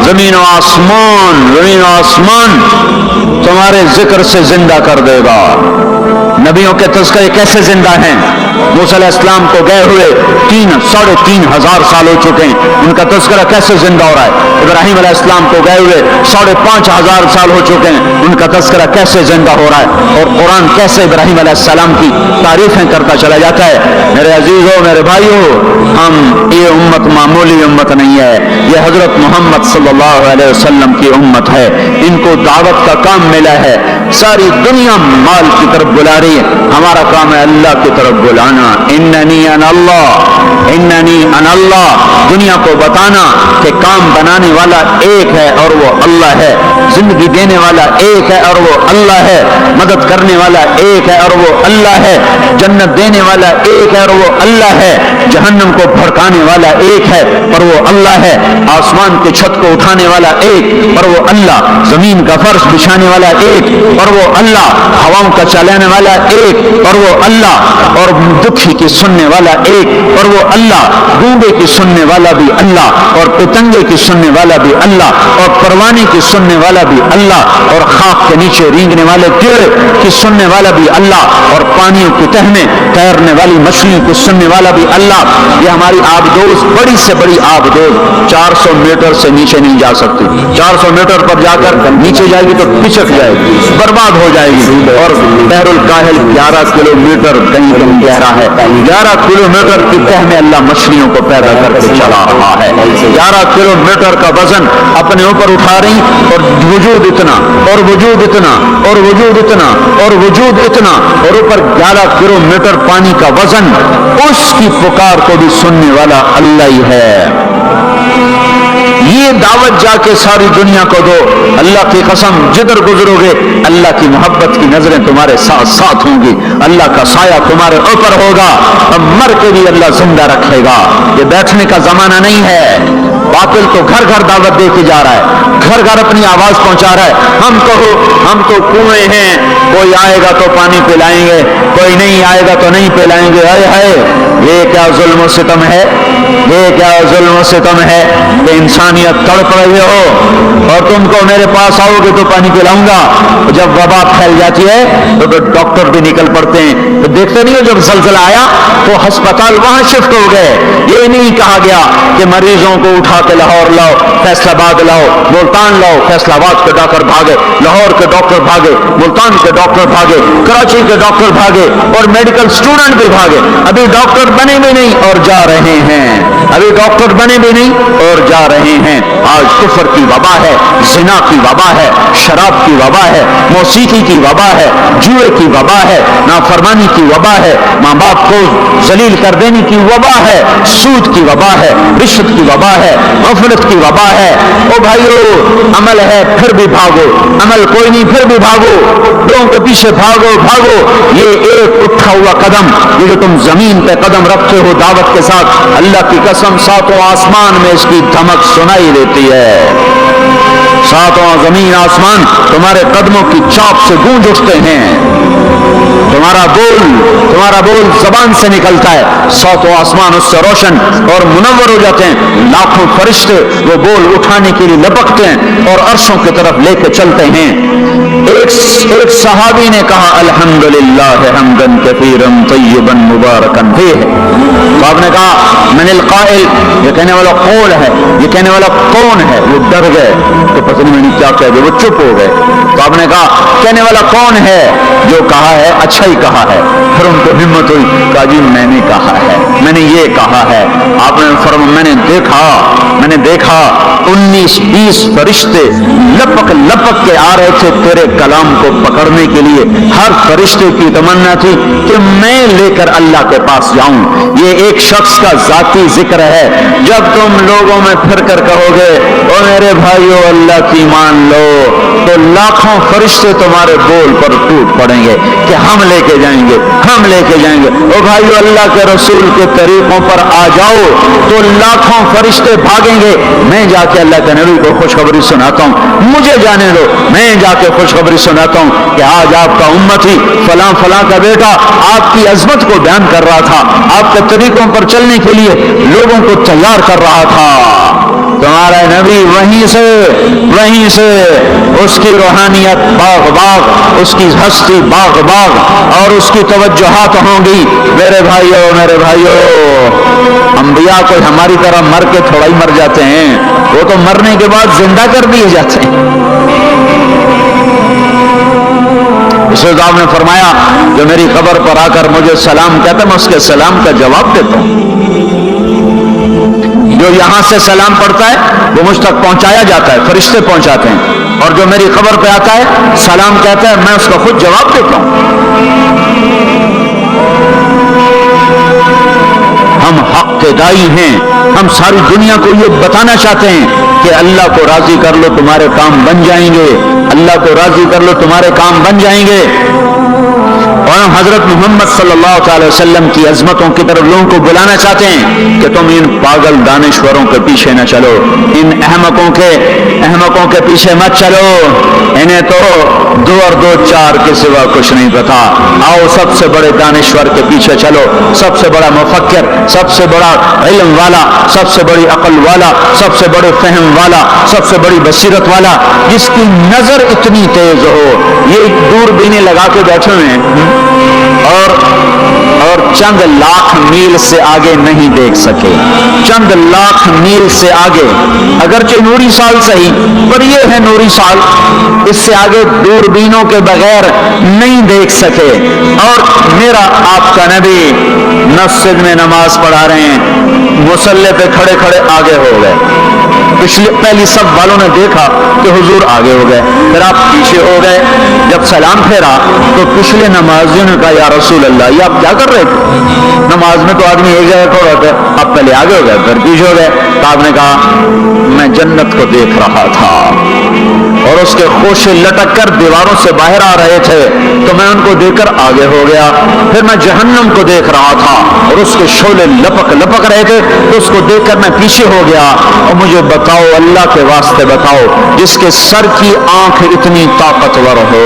Speaker 1: زمین و آسمان تمہارے ذکر سے زندہ کر دے گا. نبیوں کے تذکرے کیسے زندہ ہیں؟ موسیٰ علیہ السلام کو گئے ہوئے 3,500 سال ہو چکے ہیں، ان کا تذکرہ کیسے زندہ ہو رہا ہے؟ ابراہیم علیہ السلام کو گئے ہوئے 5,500 سال ہو چکے ہیں، ان کا تذکرہ کیسے زندہ ہو رہا ہے؟ اور قرآن کیسے ابراہیم علیہ السلام کی تعریفیں کرتا چلا جاتا ہے. میرے عزیزوں، میرے بھائیوں، یہ امت معمولی امت نہیں ہے، یہ حضرت محمد صلی اللہ علیہ وسلم کی امت ہے. ان کو دعوت کا کام ملا ہے. ساری دنیا مال کی طرف بلا رہی ہے، ہمارا کام ہے اللہ کی طرف بلانا. اننی انا اللہ، دنیا کو بتانا کہ کام بنانے والا ایک ہے اور وہ اللہ ہے، زندگی دینے والا ایک ہے اور وہ اللہ ہے، مدد کرنے والا ایک ہے اور وہ اللہ ہے، جنت دینے والا ایک ہے اور وہ اللہ ہے، جہنم کو بھڑکانے والا ایک ہے اور وہ اللہ ہے، آسمان کی چھت کو اٹھانے والا ایک اور وہ اللہ، زمین کا فرش بچھانے والا ایک اور وہ اللہ، ہواؤں کا چلانے والا ایک اور وہ اللہ، اور دکھی کی سننے والا ایک اور وہ اللہ، گونگے کی سننے والا بھی اللہ، اور پتنگے کی سننے والا بھی اللہ، اور پروانے کی سننے والا بھی اللہ، اور خاک کے نیچے رینگنے والے کیڑے کی سننے والا بھی اللہ، اور پانیوں کی تہ میں تیرنے والی مچھلیوں کی سننے والا بھی اللہ. یہ ہماری آبدوز بڑی سے بڑی آبدوز 400 میٹر سے نیچے نہیں جا سکتی. 400 میٹر پر جا کر نیچے جائے گی تو پچک جائے گی، برباد ہو جائے گی. اور بحر الکاہل 11 کلومیٹر کہیں گہرا ہے. 11 کلومیٹر کی تہ میں اللہ مچھلیوں کو پیدا کر کے چلا رہا ہے. 11 کلومیٹر کا وزن اپنے اوپر اٹھا رہی، اور وجود اتنا اور وجود اتنا اور وجود اتنا اور وجود اتنا، اور اوپر 11 کلومیٹر پانی کا وزن. اس کی پکار کو بھی سننے والا اللہ ہی ہے. یہ دعوت جا کے ساری دنیا کو دو. اللہ کی قسم جدھر گزرو گے اللہ کی محبت کی نظریں تمہارے ساتھ ساتھ ہوں گی، اللہ کا سایہ تمہارے اوپر ہوگا، اب مر کے بھی اللہ زندہ رکھے گا. یہ بیٹھنے کا زمانہ نہیں ہے. باطل تو گھر گھر دعوت دے کے جا رہا ہے، گھر گھر اپنی آواز پہنچا رہا ہے. ہم تو کنویں ہیں، کوئی آئے گا تو پانی پلائیں گے، کوئی نہیں آئے گا تو نہیں پلائیں گے. یہ کیا ظلم و ستم ہے، یہ کیا ظلم و ستم ہے کہ انسانیت تڑپ رہے ہو اور تم کو میرے پاس آؤ گے تو پانی پلاؤں گا. جب وبا پھیل جاتی ہے تو ڈاکٹر بھی نکل پڑتے ہیں. تو دیکھتے نہیں ہو جب زلزلہ آیا تو ہسپتال وہاں شفٹ ہو گئے. یہ نہیں کہا گیا کہ مریضوں کو اٹھا کہا کہ لاہور لاؤ، فیصل آباد لاؤ، ملتان لاؤ، فیصل آباد کے ڈاکٹر بھاگے، لاہور کے ڈاکٹر بھاگے، ملتان کے ڈاکٹر بھاگے، کراچی کے ڈاکٹر بھاگے، اور میڈیکل اسٹوڈنٹ بھی بھاگے. ابھی ڈاکٹر بنے بھی نہیں اور جا رہے ہیں، ابھی ڈاکٹر بنے بھی نہیں اور جا رہے ہیں. آج کفر کی وبا ہے، زنا کی وبا ہے، شراب کی وبا ہے، موسیقی کی وبا ہے، جوئے کی وبا ہے، نافرمانی کی وبا ہے، ماں باپ کو ذلیل کر دینے کی وبا ہے، سود کی وبا ہے، رشوت کی وبا ہے، غفلت کی وبا ہے. او بھائیو، عمل ہے پھر بھی بھاگو، عمل کوئی نہیں پھر بھی بھاگو، لوگوں کے پیچھے بھاگو بھاگو. یہ ایک اٹھا ہوا قدم، یہ جو تم زمین پہ قدم رکھتے ہو دعوت کے ساتھ، اللہ کی قسم ساتوں آسمان میں اس کی دھمک سنائی دیتی ہے. ساتوں زمین آسمان تمہارے قدموں کی چاپ سے گونج اٹھتے ہیں. تمہارا بول زبان سے نکلتا ہے، ساتوں آسمان اس سے روشن اور منور ہو جاتے ہیں. لاکھوں فرشتے وہ بول اٹھانے کے لیے لپکتے ہیں اور عرشوں کی طرف لے کے چلتے ہیں. ایک صحابی نے کہا الحمدللہ حمدن کثیرا طیبا مبارکا فیہ. تو آپ نے کہا من القائل، یہ کہنے والا قول ہے، یہ کہنے والا کون ہے؟ وہ ڈر گئے تو پتہ نہیں میں نے کیا کہہ دیا، وہ چپ ہو گئے. تو آپ نے کہا کہنے والا کون ہے؟ جو کہا ہے اچھا ہی کہا ہے. پھر ان کو ہمت ہوئی، کہا جی میں نے کہا ہے، میں نے یہ کہا ہے. آپ نے فرمایا میں نے دیکھا 19-20 فرشتے لپک لپک کے آ رہے تھے تیرے کلام کو پکڑنے کے لیے. ہر فرشتے کی تمنا تھی کہ میں لے کر اللہ کے پاس جاؤں. یہ ایک شخص کا ذاتی ذکر ہے. جب تم لوگوں میں پھر کر کہو گے او میرے بھائیو اللہ کی مان لو، تو لاکھوں فرشتے تمہارے بول پر ٹوٹ پڑیں گے کہ ہم لے کے جائیں گے، ہم لے کے جائیں گے. او بھائیو اللہ کے رسول کے طریقوں پر آ جاؤ تو لاکھوں فرشتے بھاگیں گے. میں جا کے اللہ کے نبی کو خوشخبری سناتا ہوں، مجھے جانے دو، میں جا کے خوشخبری سناتا ہوں کہ آج آپ کا امتی فلاں فلاں کا بیٹا آپ کی عظمت کو بیان کر رہا تھا، آپ کے طریقوں پر چلنے کے لیے لوگوں کو تیار کر رہا تھا. تمہارا نبی وہیں سے اس کی روحانیت باغ باغ، اس کی ہستی باغ باغ، اور اس کی توجہات ہوں گی. میرے بھائیو، انبیاء کو ہماری طرح مر کے تھوڑا ہی مر جاتے ہیں، وہ تو مرنے کے بعد زندہ کر دیے جاتے ہیں. اس وقت آپ نے فرمایا جو میری قبر پر آ کر مجھے سلام کہتا ہے میں اس کے سلام کا جواب دیتا ہوں. جو یہاں سے سلام پڑھتا ہے وہ مجھ تک پہنچایا جاتا ہے، فرشتے پہنچاتے ہیں، اور جو میری قبر پہ آتا ہے سلام کہتا ہے میں اس کا خود جواب دیتا ہوں. ہم حق کے دائی ہیں، ہم ساری دنیا کو یہ بتانا چاہتے ہیں کہ اللہ کو راضی کر لو تمہارے کام بن جائیں گے، اللہ کو راضی کر لو تمہارے کام بن جائیں گے. اور ہم حضرت محمد صلی اللہ تعالی وسلم کی عظمتوں کی طرف لوگوں کو بلانا چاہتے ہیں کہ تم ان پاگل دانشوروں کے پیچھے نہ چلو، ان احمقوں کے پیچھے مت چلو، انہیں تو 2 اور 2 4 کے سوا کچھ نہیں پتا. آؤ سب سے بڑے دانشور کے پیچھے چلو، سب سے بڑا مفکر، سب سے بڑا علم والا، سب سے بڑی عقل والا، سب سے بڑے فہم والا، سب سے بڑی بصیرت والا، جس کی نظر اتنی تیز ہو. یہ دوربینیں لگا کے بیٹھے ہوئے ہیں اور چند لاکھ میل سے آگے نہیں دیکھ سکے، چند لاکھ میل سے آگے، اگرچہ نوری سال صحیح پر یہ ہے نوری سال، اس سے آگے دوربینوں کے بغیر نہیں دیکھ سکے. اور میرا آپ کا نبی مسجد میں نماز پڑھا رہے ہیں، مصلی پہ کھڑے کھڑے آگے ہو گئے. پہلی سب والوں نے دیکھا کہ حضور آگے ہو گئے، پھر آپ پیچھے ہو گئے. جب سلام پھیرا تو پچھلے نمازیوں نے کہا یا رسول اللہ یہ آپ کیا کر رہے تھے؟ نماز میں تو آدمی ایک جگہ کھڑا ہوتا ہے، آپ پہلے آگے ہو گئے پھر پیچھے ہو گئے. تو آپ نے کہا میں جنت کو دیکھ رہا تھا اور اس کے خوشے لٹک کر دیواروں سے باہر آ رہے تھے تو میں ان کو دیکھ کر آگے ہو گیا. پھر میں جہنم کو دیکھ رہا تھا اور اس کے شعلے لپک رہے تھے تو اس کو دیکھ کر میں پیچھے ہو گیا. اور مجھے بتاؤ اللہ کے واسطے بتاؤ جس کے سر کی آنکھ اتنی طاقتور ہو،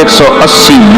Speaker 1: 180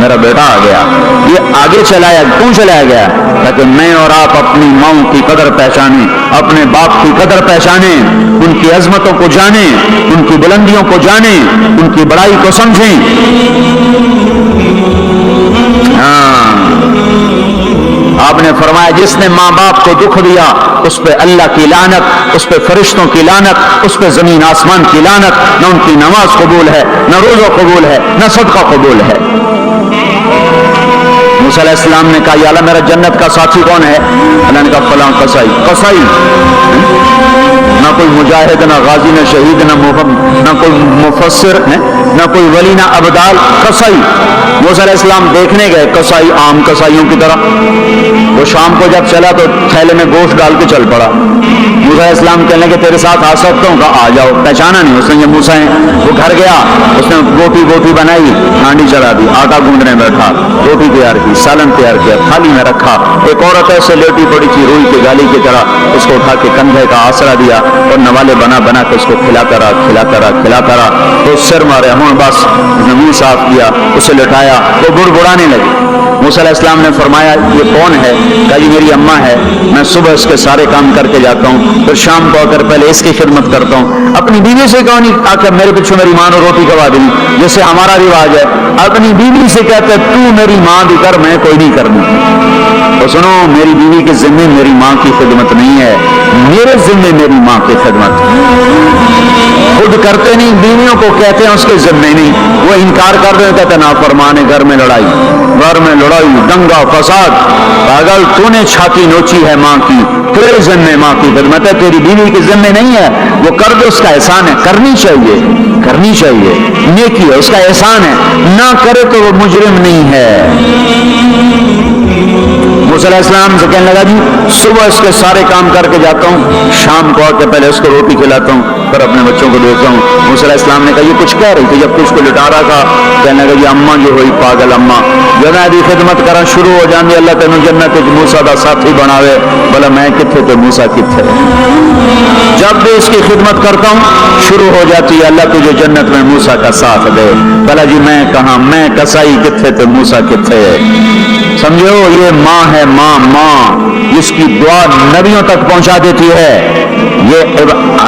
Speaker 1: میرا بیٹا آ گیا۔ یہ آگے چلایا، کیوں چلایا گیا؟ تاکہ میں اور آپ اپنی ماؤں کی قدر پہچانیں، اپنے باپ کی قدر پہچانیں، ان کی عظمتوں کو جانیں، ان کی بلندیوں کو جانیں، ان کی بڑائی کو سمجھیں۔ آپ نے فرمایا جس نے ماں باپ کو دکھ دیا اس پہ اللہ کی لعنت، اس پہ فرشتوں کی لعنت، اس پہ زمین آسمان کی لعنت، نہ ان کی نماز قبول ہے، نہ روزہ قبول ہے، نہ صدقہ قبول ہے۔ موسیٰ علیہ السلام نے کہا یا اللہ میرا جنت کا ساتھی کون ہے؟ اللہ نے کہا فلاں قصائی۔ قصائی نہ کوئی مجاہد، نہ غازی، نہ شہید، نہ کوئی مفسر، نہ کوئی ولی، نہ ابدال، قصائی۔ موسیٰ علیہ السلام دیکھنے گئے، قصائی عام قصائیوں کی طرح۔ وہ شام کو جب چلا تو تھیلے میں گوشت ڈال کے چل پڑا۔ موسیٰ علیہ السلام کہنے کہ تیرے ساتھ آ سکتا ہوں؟ کہا آ جاؤ۔ پہچانا نہیں اس نے یہ موسیٰ ہیں۔ وہ گھر گیا، اس نے بوٹی بنائی، ہانڈی چڑھا دی، آٹا گوندنے بیٹھا، روٹی تیار کی، سالن تیار کیا، تھالی میں رکھا۔ ایک عورت ایسے لیٹی پڑی تھی روئی کی گالی کی طرح، اس کو اٹھا کے کندھے کا آسرا دیا اور نوالے بنا بنا کے اس کو کھلاتا رہا۔ تو سر مارے ہوں بس منہ صاف کیا، اسے لٹایا، وہ بڑبڑانے لگی۔ موسیٰ علیہ السلام نے فرمایا یہ کون ہے؟ کہا یہ میری اماں ہے، میں صبح اس کے سارے کام کر کے جاتا ہوں، پھر شام کو آ کر پہلے اس کی خدمت کرتا ہوں۔ اپنی بیوی سے کہو نہیں آ کر میرے پیچھے میری ماں نے روٹی کھوا دی، جیسے ہمارا رواج ہے۔ اپنی بیوی سے کہتے تو میری ماں بھی کر، میں کوئی نہیں کرنا۔ تو سنو، میری بیوی کے ذمہ میری ماں کی خدمت نہیں ہے، میرے ذمہ میری ماں کی خدمت۔ خود کرتے نہیں، بیویوں کو کہتے ہیں اس کے ذمہ نہیں، وہ انکار کر دیں، کہتے نافرمان، گھر میں لڑائی، دنگا فساد۔ پاگل، تو نے چھاتی نوچی ہے ماں کی، تیرے ذمہ ماں کی خدمت ہے، تیری بیوی کے ذمہ نہیں ہے۔ وہ کر دے، اس کا احسان ہے، کرنی چاہیے، نیکی ہے، اس کا احسان ہے، نہ کرے تو وہ مجرم نہیں ہے۔ موسیٰ علیہ السلام سے کہنے لگا جی صبح اس کے سارے کام کر کے جاتا ہوں، شام کو آ کے پہلے اس کو روٹی کھلاتا ہوں، پھر اپنے بچوں کو دیتا ہوں۔ موسیٰ علیہ السلام نے کہا یہ کچھ کہہ رہی تھی جب کچھ کو لٹا رہا تھا؟ کہنے لگا جی اماں جو ہوئی پاگل اماں، جب میں دی خدمت کرا شروع ہو جاندی، اللہ تینوں جنت وچ موسیٰ دا ساتھی بناوے، بھلا میں کتھے تے موسیٰ کتھے۔ جب بھی اس کی خدمت کرتا ہوں شروع ہو جاتی ہے اللہ تجھے جنت میں موسیٰ کا ساتھ دے، بھلا جی میں کہاں، میں کسائی کتھے تے موسیٰ کتھے۔ سمجھو یہ ماں ہے، ماں جس کی دعا نبیوں تک پہنچا دیتی ہے۔ یہ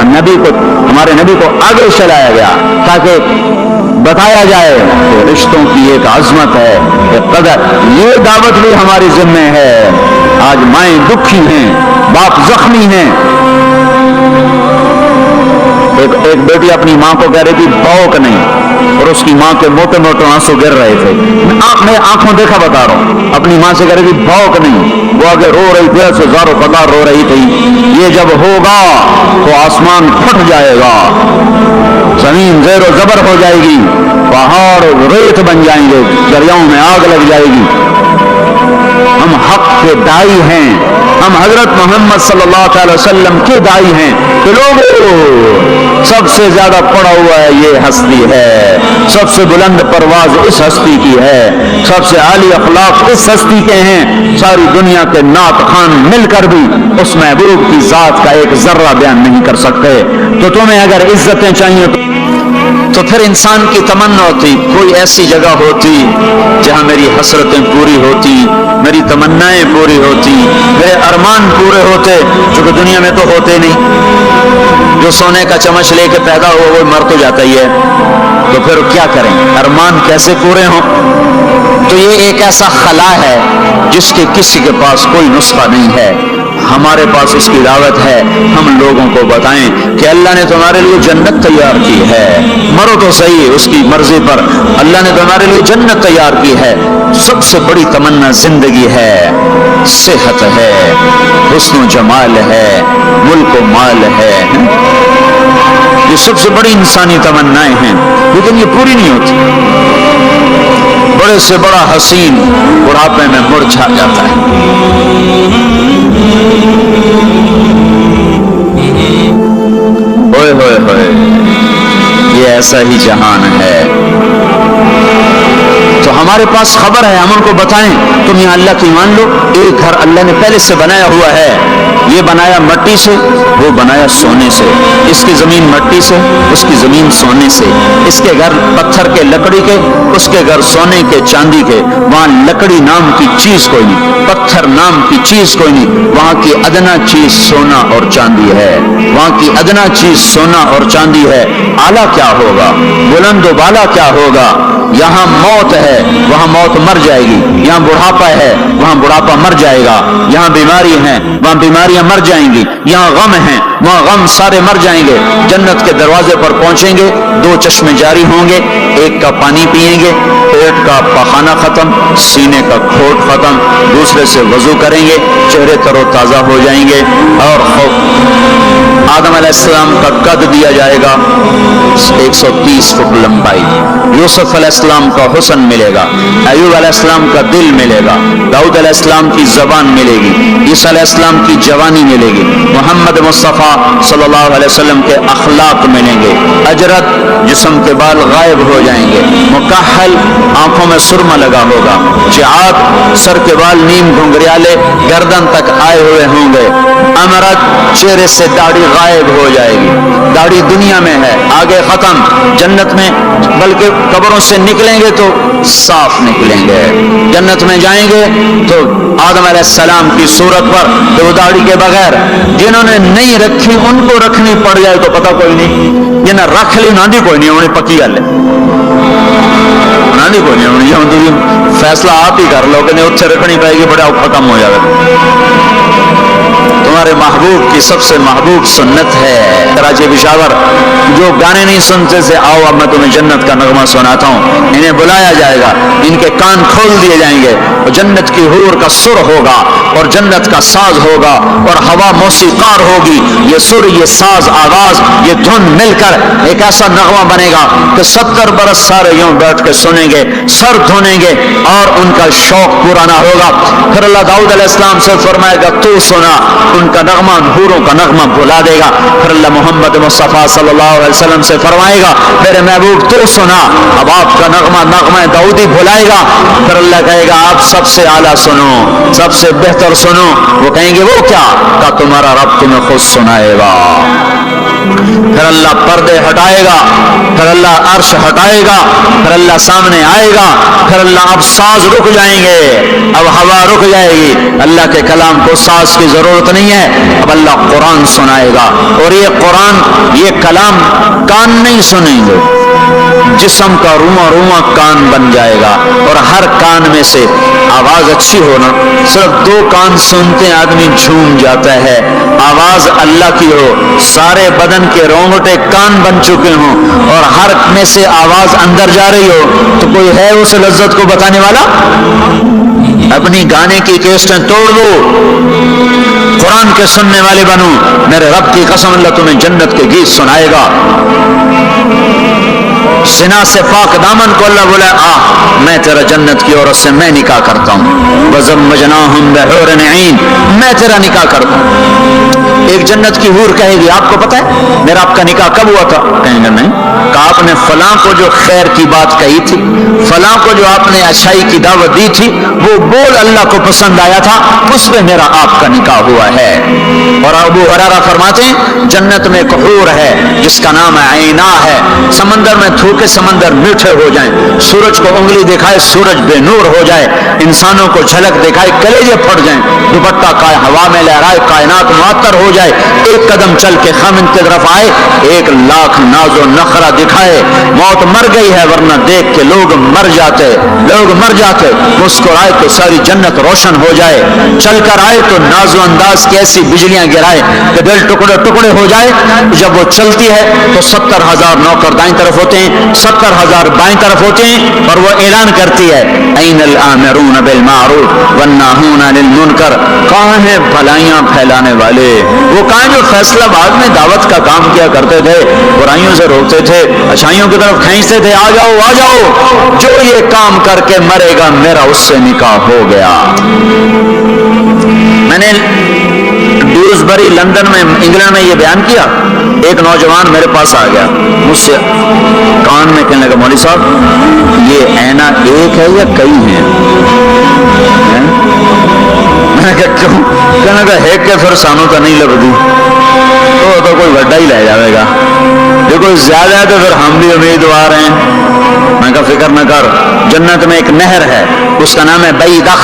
Speaker 1: نبی کو، ہمارے نبی کو آگے چلایا گیا تاکہ بتایا جائے کہ رشتوں کی ایک عظمت ہے، ایک قدر۔ یہ دعوت بھی ہماری ذمہ ہے۔ آج مائیں دکھی ہیں، باپ زخمی ہیں۔ ایک بیٹی اپنی ماں کو کہہ رہی تھی بھوک نہیں، اور اس کی ماں کے موٹے موٹے آنسو گر رہے تھے۔ میں آنکھوں دیکھا بتا رہا ہوں، اپنی ماں سے کہہ رہی تھی بھوک نہیں، وہ آگے رو رہی تھی، ایسے زار و قدار رو رہی تھی۔ یہ جب ہوگا تو آسمان پھٹ جائے گا، زمین زیر و زبر ہو جائے گی، پہاڑ ریت بن جائیں گے، دریاؤں میں آگ لگ جائے گی۔ ہم حق کے دائی ہیں، ہم حضرت محمد صلی اللہ علیہ وسلم کے دائی ہیں کہ لوگوں سب سے زیادہ پڑا ہوا ہے یہ ہستی ہے، سب سے بلند پرواز اس ہستی کی ہے، سب سے عالی اخلاق اس ہستی کے ہیں۔ ساری دنیا کے نعت خوان مل کر بھی اس محبوب کی ذات کا ایک ذرہ بیان نہیں کر سکتے۔ تو تمہیں اگر عزتیں چاہیے تو پھر انسان کی تمنا ہوتی کوئی ایسی جگہ ہوتی جہاں میری حسرتیں پوری ہوتی، میری تمنائیں پوری ہوتی، میرے ارمان پورے ہوتے، جو کہ دنیا میں تو ہوتے نہیں۔ جو سونے کا چمچ لے کے پیدا ہو وہ مر تو جاتا ہی ہے، تو پھر کیا کریں؟ ارمان کیسے پورے ہوں؟ تو یہ ایک ایسا خلا ہے جس کے کسی کے پاس کوئی نسخہ نہیں ہے۔ ہمارے پاس اس کی دعوت ہے، ہم لوگوں کو بتائیں کہ اللہ نے تمہارے لیے جنت تیار کی ہے، مرو تو صحیح اس کی مرضی پر، اللہ نے تمہارے لیے جنت تیار کی ہے۔ سب سے بڑی تمنا زندگی ہے، صحت ہے، حسن و جمال ہے، ملک و مال ہے، یہ سب سے بڑی انسانی تمنائیں ہیں، لیکن یہ پوری نہیں ہوتی۔ بڑے سے بڑا حسین بڑھاپے میں مرجھا جاتا ہے۔ ہوئے ہوئے ہوئے، یہ ایسا ہی جہان ہے۔ تو ہمارے پاس خبر ہے، ہم ان کو بتائیں تم یہاں اللہ کی مان لو، ایک گھر اللہ نے پہلے سے بنایا ہوا ہے، یہ بنایا مٹی سے، وہ بنایا سونے سے، اس کی زمین مٹی سے، اس کی زمین سونے سے، اس کے گھر پتھر کے لکڑی کے، اس کے گھر سونے کے چاندی کے، وہاں لکڑی نام کی چیز کوئی نہیں، پتھر نام کی چیز کوئی نہیں، وہاں کی ادنا چیز سونا اور چاندی ہے، وہاں کی ادنا چیز سونا اور چاندی ہے، اعلیٰ کیا ہوگا، بلند و بالا کیا ہوگا؟ یہاں موت ہے، وہاں موت مر جائے گی، یہاں بڑھاپا ہے، وہاں بڑھاپا مر جائے گا، یہاں بیماری ہیں، وہاں بیماریاں مر جائیں گی، یہاں غم ہیں، وہاں غم سارے مر جائیں گے۔ جنت کے دروازے پر پہنچیں گے، دو چشمے جاری ہوں گے، ایک کا پانی پیئیں گے، پیٹ کا پخانہ ختم، سینے کا کھوٹ ختم، دوسرے سے وضو کریں گے، چہرے تر و تازہ ہو جائیں گے، اور آدم علیہ السلام کا قد دیا جائے گا 130 فٹ لمبائی، یوسف علیہ السلام کا حسن ملے گا، ایوب علیہ السلام کا دل ملے گا، داؤد علیہ السلام کی زبان ملے گی، عیسیٰ علیہ السلام کی جوانی ملے گی، محمد مصطفیٰ صلی اللہ علیہ وسلم کے اخلاق ملیں گے، اجرت جسم کے بال غائب ہو جائیں گے، مکحل آنکھوں میں سرما لگا ہوگا، جعاد سر کے بال نیم گھنگریالے گردن تک آئے ہوئے ہوں گے، امرت چہرے سے داڑھی غائب ہو جائے گی، داڑھی دنیا میں ہے آگے ختم، جنت میں بلکہ قبروں سے نکلیں گے تو صاف نکلیں گے، جنت میں جائیں گے تو آدم علیہ السلام کی صورت پر دو داڑھی کے بغیر، جنہوں نے نہیں رکھی ان کو رکھنی پڑ جائے تو پتہ کوئی نہیں، جنہیں رکھ لی نہ دی کوئی نہیں، انہیں پکی گل ہے نہ دی کوئی نہیں، ہوں فیصلہ آپ ہی کر لو کہ نہیں اتنے رکھنی پائے گی، بڑا اوکھا کم ہو جائے گا۔ تمہارے محبوب کی سب سے محبوب سنت ہے کراچی پشاور، جو گانے نہیں سنتے تھے آؤ اب میں تمہیں جنت کا نغمہ سناتا ہوں، انہیں بلایا جائے گا، ان کے کان کھول دیے جائیں گے، اور جنت کی حور کا سر ہوگا اور جنت کا ساز ہوگا اور ہوا موسیقار ہوگی، یہ سر، یہ ساز، آواز، یہ دھن مل کر ایک ایسا نغمہ بنے گا کہ 70 برس سارے یوں بیٹھ کے سنیں گے، سر دھونیں گے اور ان کا شوق پورا نہ ہوگا۔ پھر اللہ داؤد علیہ السلام سے فرمائے گا تو سنا، ان کا نغمہ حوروں کا نغمہ بھلا دے گا۔ پھر اللہ محمد مصطفیٰ صلی اللہ علیہ وسلم سے فرمائے گا میرے محبوب تو سنا، اب آپ کا نغمہ داؤدی بھلائے گا۔ پھر اللہ کہے گا آپ سب سے اعلیٰ سنو، سب سے بہتر سنو، وہ کہیں گے وہ کیا؟ کہ تمہارا رب تمہیں خود سنائے گا۔ پھر اللہ پردے ہٹائے گا، پھر اللہ عرش ہٹائے گا، پھر اللہ سامنے آئے گا، پھر اللہ اب ساز رک جائیں گے، اب ہوا رک جائے گی، اللہ کے کلام کو ساز کی ضرورت نہیں ہے، اب اللہ قرآن سنائے گا، اور یہ قرآن، یہ کلام کان نہیں سنیں گے، جسم کا رواں رواں کان بن جائے گا، اور ہر کان میں سے آواز اچھی ہونا، صرف 2 کان سنتے ہیں آدمی جھوم جاتا ہے، آواز اللہ کی ہو، سارے بدن کے رونگٹے کان بن چکے ہوں اور ہر میں سے آواز اندر جا رہی ہو، تو کوئی ہے اس لذت کو بتانے والا؟ اپنی گانے کی کیسٹیں توڑ دو، قرآن کے سننے والے بنو، میرے رب کی قسم اللہ تمہیں جنت کے گیت سنائے گا۔ زنا سے پاک دامن کو اللہ بولے میں تیرا جنت کی عورت سے میں نکاح کرتا ہوں، وَزَوَّجْنَاهُمْ بِحُورٍ عِينٍ، میں تیرا نکاح کرتا ہوں۔ ایک جنت کی حور کہے گی آپ کو پتہ ہے میرا آپ کا نکاح کب ہوا تھا؟ کہیں گے نہیں، کہ آپ نے فلاں کو جو خیر کی بات کہی تھی، فلاں کو جو آپ نے اچھائی کی دعوت دی تھی، وہ بول اللہ کو پسند آیا تھا، اس میں میرا آپ کا نکاح ہوا ہے۔ اور ابو ہریرہ فرماتے ہیں جنت میں ایک حور ہے جس کا نام عینا ہے، سمندر میں تھوکے سمندر میٹھے ہو جائیں، سورج کو انگلی دکھائے سورج بے نور ہو جائے، انسانوں کو جھلک دکھائے کلیجے پھٹ جائیں، دوپٹہ کا ہوا میں لہرائے کائنات معطر ہو جائے، ایک قدم چل کے خامن کی طرف آئے، 1,00,000 ناز و نخرہ دکھائے، موت مر گئی ہے ورنہ دیکھ کے لوگ مر جاتے، مسکرائے تو ساری جنت روشن ہو جائے، چل کر آئے تو ناز و انداز کی ایسی بجلیاں گرائے کہ دل ٹکڑے ٹکڑے ہو جائے۔ جب وہ چلتی ہے تو 70,000 نوکر دائیں طرف ہوتے ہیں، 70,000 بائیں طرف ہوتے ہیں، اور وہ اعلان کرتی ہے این الآمرون بالمعروف والناہون عن المنکر، کہاں ہیں بھلائیاں پھیلانے والے، وہ کہاں جو فیصلہ بعد میں دعوت کا کام کیا کرتے تھے، برائیوں سے روکتے تھے، اچھائیوں کی طرف کھینچتے تھے، آ جاؤ آ جاؤ، جو یہ کام کر کے مرے گا میرا اس سے نکاح ہو گیا۔ میں نے ڈیوزبری لندن میں انگلینڈ میں یہ بیان کیا. ایک نوجوان میرے پاس آ گیا, مجھ سے کان میں کہنے لگا مولوی صاحب یہ اینا ایک ہے یا کئی ہیں؟ میں نے کہا کیوں؟ کہنے لگا ہے کہ پھر سانو تو نہیں لبدی, تو کوئی بڑا ہی لے جائے گا, دیکھو زیادہ ہے تو پھر ہم بھی امیدوار ہیں. میں کہا فکر نہ کر, جنت میں ایک نہر ہے اس کا نام ہے بیدخ,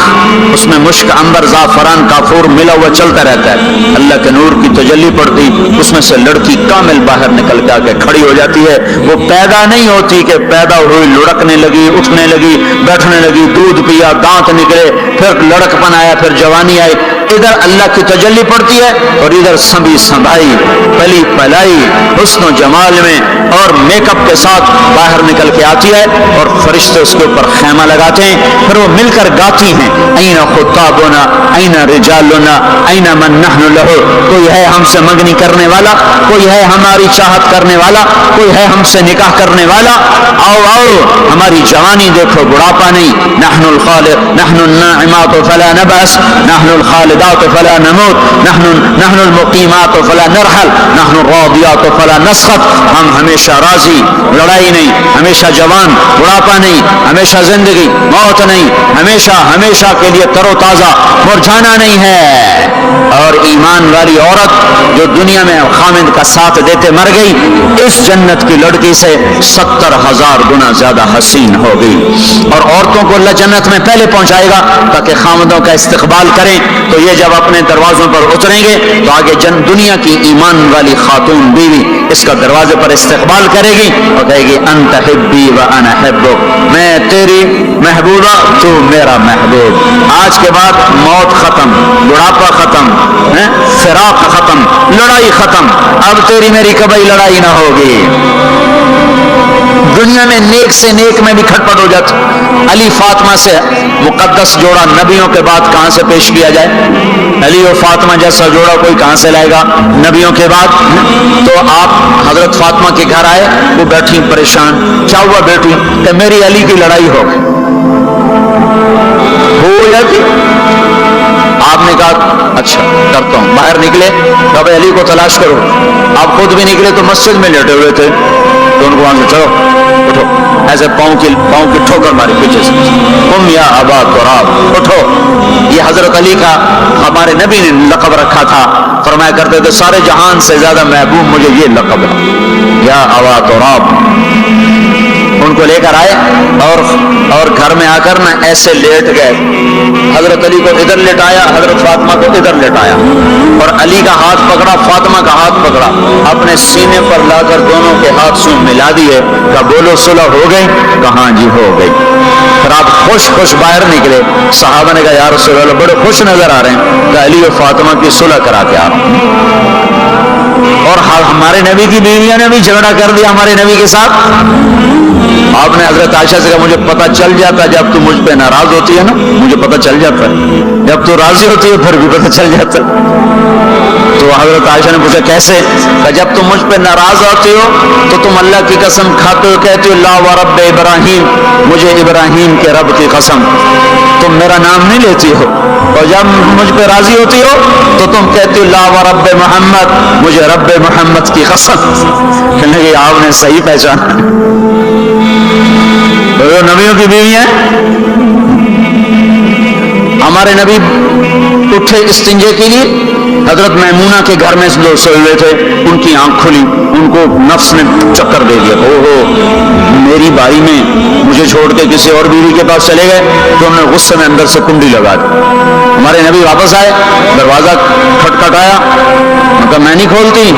Speaker 1: اس میں مشک عنبر زعفران کافور ملا ہوا چلتا رہتا ہے. اللہ کے نور کی تجلی پڑتی, اس میں سے لڑکی کامل باہر نکل کے آ کے کھڑی ہو جاتی ہے. وہ پیدا نہیں ہوتی کہ پیدا ہوئی لڑکنے لگی, اٹھنے لگی, بیٹھنے لگی, دودھ پیا, دانت نکلے, پھر لڑک پن آیا, پھر جوانی آئی. ادھر اللہ کی تجلی پڑتی ہے اور ادھر سبھی سنبھائی پلی پلائی حسن و جمال میں اور میک اپ کے ساتھ باہر نکل کے آتی ہے, اور فرشتے اس کے اوپر خیمہ لگاتے ہیں. پھر وہ مل کر گاتی ہیں این خطابنا این رجالنا این من نحن له, کوئی ہے ہم سے منگنی کرنے والا, کوئی ہے ہماری چاہت کرنے والا, کوئی ہے ہم سے نکاح کرنے والا, آؤ آؤ ہماری جوانی دیکھو, بڑھاپا نہیں. نحن الخالق نحن الناعمات فلا نبأس نحن الخالدات فلا نموت نحن المقیمات فلا نرحل نحن الراضیات فلا نسخط. ہم ہمیشہ راضی, لڑائی نہیں, ہمیشہ جوان, بڑھاپا نہیں, ہمیشہ زندگی, موت نہیں, ہمیشہ ہمیشہ کے لیے تر و تازہ, مرجھانا نہیں ہے. اور ایمان والی عورت جو دنیا میں خامد کا ساتھ دیتے مر گئی, اس جنت کی لڑکی سے 70,000 گنا زیادہ حسین ہو گئی. اور عورتوں کو اللہ جنت میں پہلے پہنچائے گا تاکہ خامدوں کا استقبال کریں. تو یہ جب اپنے دروازوں پر اتریں گے تو آگے دنیا کی ایمان والی خاتون بیوی اس کا دروازے پر استقبال کرے گی اور کہے گی انت حبی و انا حبک, میں تیری محبوبہ تو میرا محبوب. آج کے بعد موت ختم, بڑھاپا ختم, فراق ختم, لڑائی ختم, اب تیری میری کبھی لڑائی نہ ہوگی. دنیا میں نیک سے نیک میں بھی کھٹپٹ ہو جاتی. علی فاطمہ سے مقدس جوڑا نبیوں کے بعد کہاں سے پیش کیا جائے؟ علی اور فاطمہ جیسا جوڑا کوئی کہاں سے لائے گا نبیوں کے بعد؟ تو آپ حضرت فاطمہ کے گھر آئے, وہ بیٹھی پریشان, کیا ہوا بیٹی؟ کہ میری علی کی لڑائی ہو جاتی. آپ نے کہا اچھا کرتا ہوں. باہر نکلے تو اب علی کو تلاش کرو. آپ خود بھی نکلے تو مسجد میں لیٹے ہوئے تھے, تو ان کو وہاں سے چلو اٹھو, ایسے پاؤں کی ٹھوکر ماری پیچھے سے, تم یا ابا تراب اٹھو. یہ حضرت علی کا ہمارے نبی نے لقب رکھا تھا, فرمایا کرتے تھے سارے جہان سے زیادہ محبوب مجھے یہ لقب ہے, یا ابا تراب. ان کو لے کر آئے اور گھر میں آ کر نا ایسے لیٹ گئے. حضرت علی کو ادھر لٹایا, حضرت فاطمہ کو ادھر لٹایا, اور علی کا ہاتھ پکڑا, فاطمہ کا ہاتھ پکڑا, اپنے سینے پر لا کر دونوں کے ہاتھ سے ملا دیے. کہا بولو صلح ہو گئی؟ کہاں جی ہو گئی. پھر آپ خوش خوش باہر نکلے. صحابہ نے کہا یا رسول اللہ بڑے خوش نظر آ رہے ہیں. کہ علی اور فاطمہ کی صلح کرا کے آ رہا ہوں. اور ہمارے نبی کی بیویاں نے بھی جھگڑا کر دیا ہمارے نبی کے ساتھ. آپ نے حضرت عائشہ سے کہا مجھے پتہ چل جاتا جب تو مجھ پہ ناراض ہوتی ہے نا, مجھے پتہ چل جاتا ہے, جب تو راضی ہوتی ہے پھر بھی پتہ چل جاتا ہے. تو حضرت عائشہ نے پوچھا کیسے؟ کہ جب تم مجھ پہ ناراض ہوتی ہو تو تم اللہ کی قسم کھاتے ہو, کہتے ہو لا و رب ابراہیم, مجھے ابراہیم کے رب کی قسم, تم میرا نام نہیں لیتی ہو. اور جب مجھ پہ راضی ہوتی ہو تو تم کہتے ہو لا و رب محمد, مجھے رب محمد کی قسم. کہنے لگے آپ نے صحیح پہچانا, نبیوں کی بیوی ہیں. ہمارے نبی اٹھے استنجے کے لیے, حضرت میمونہ کے گھر میں لوگ سوئے ہوئے تھے, ان کی آنکھ کھلی, ان کو نفس نے چکر دے دیا. میری باری میں مجھے چھوڑ کے کسی اور بیوی کے پاس چلے گئے. تو انہوں نے غصے میں اندر سے کنڈی لگا دی. ہمارے نبی واپس آئے, دروازہ کھٹکھٹایا, کہا میں نہیں کھولتی.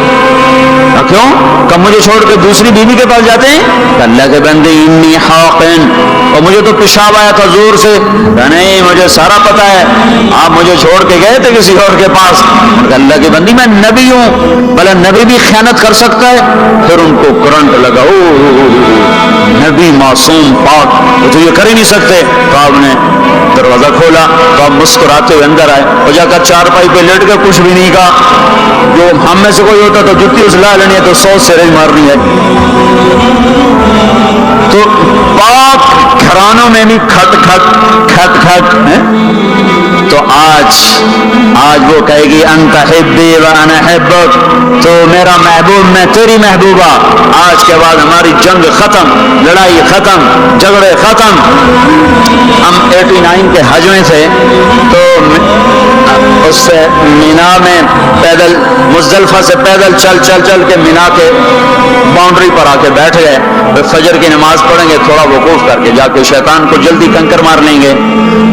Speaker 1: کیوں؟ کہ مجھے چھوڑ کے دوسری بیوی کے پاس جاتے ہیں. اللہ کے بندے انی حاقن, اور مجھے تو پیشاب آیا تھا زور سے. نہیں مجھے سارا پتا ہے, آپ مجھے چھوڑ کے گئے تھے کسی اور کے پاس. اللہ کی بندی میں نبی ہوں, بھلا نبی بھی خیانت کر سکتا ہے. پھر ان کو کرنٹ لگا, نبی معصوم پاک تو یہ کر ہی نہیں سکتے. تو آپ نے دروازہ کھولا تو آپ مسکراتے ہوئے اندر آئے, اور جا کر چارپائی پہ لیٹ کے کچھ بھی نہیں کہا. جو ہم میں سے کوئی ہوتا تو جتی اسلح لینی ہے تو 100 سرے مارنی ہے. تو پاک گھرانوں میں بھی کھٹ کھٹ کھٹ کھٹ ہے. تو آج آج وہ کہے گی انت حبی و انا حبک، تو میرا محبوب میں تیری محبوبہ، آج کے بعد ہماری جنگ ختم، لڑائی ختم، جھگڑے ختم۔ ہم 89 کے حج میں تھے تو اس سے مینا میں پیدل، مزدلفہ سے پیدل چل کے مینا کے باؤنڈری پر آ کے بیٹھ گئے، پھر فجر کی نماز پڑھیں گے، تھوڑا وقوف کر کے جا کے شیطان کو جلدی کنکر مار لیں گے۔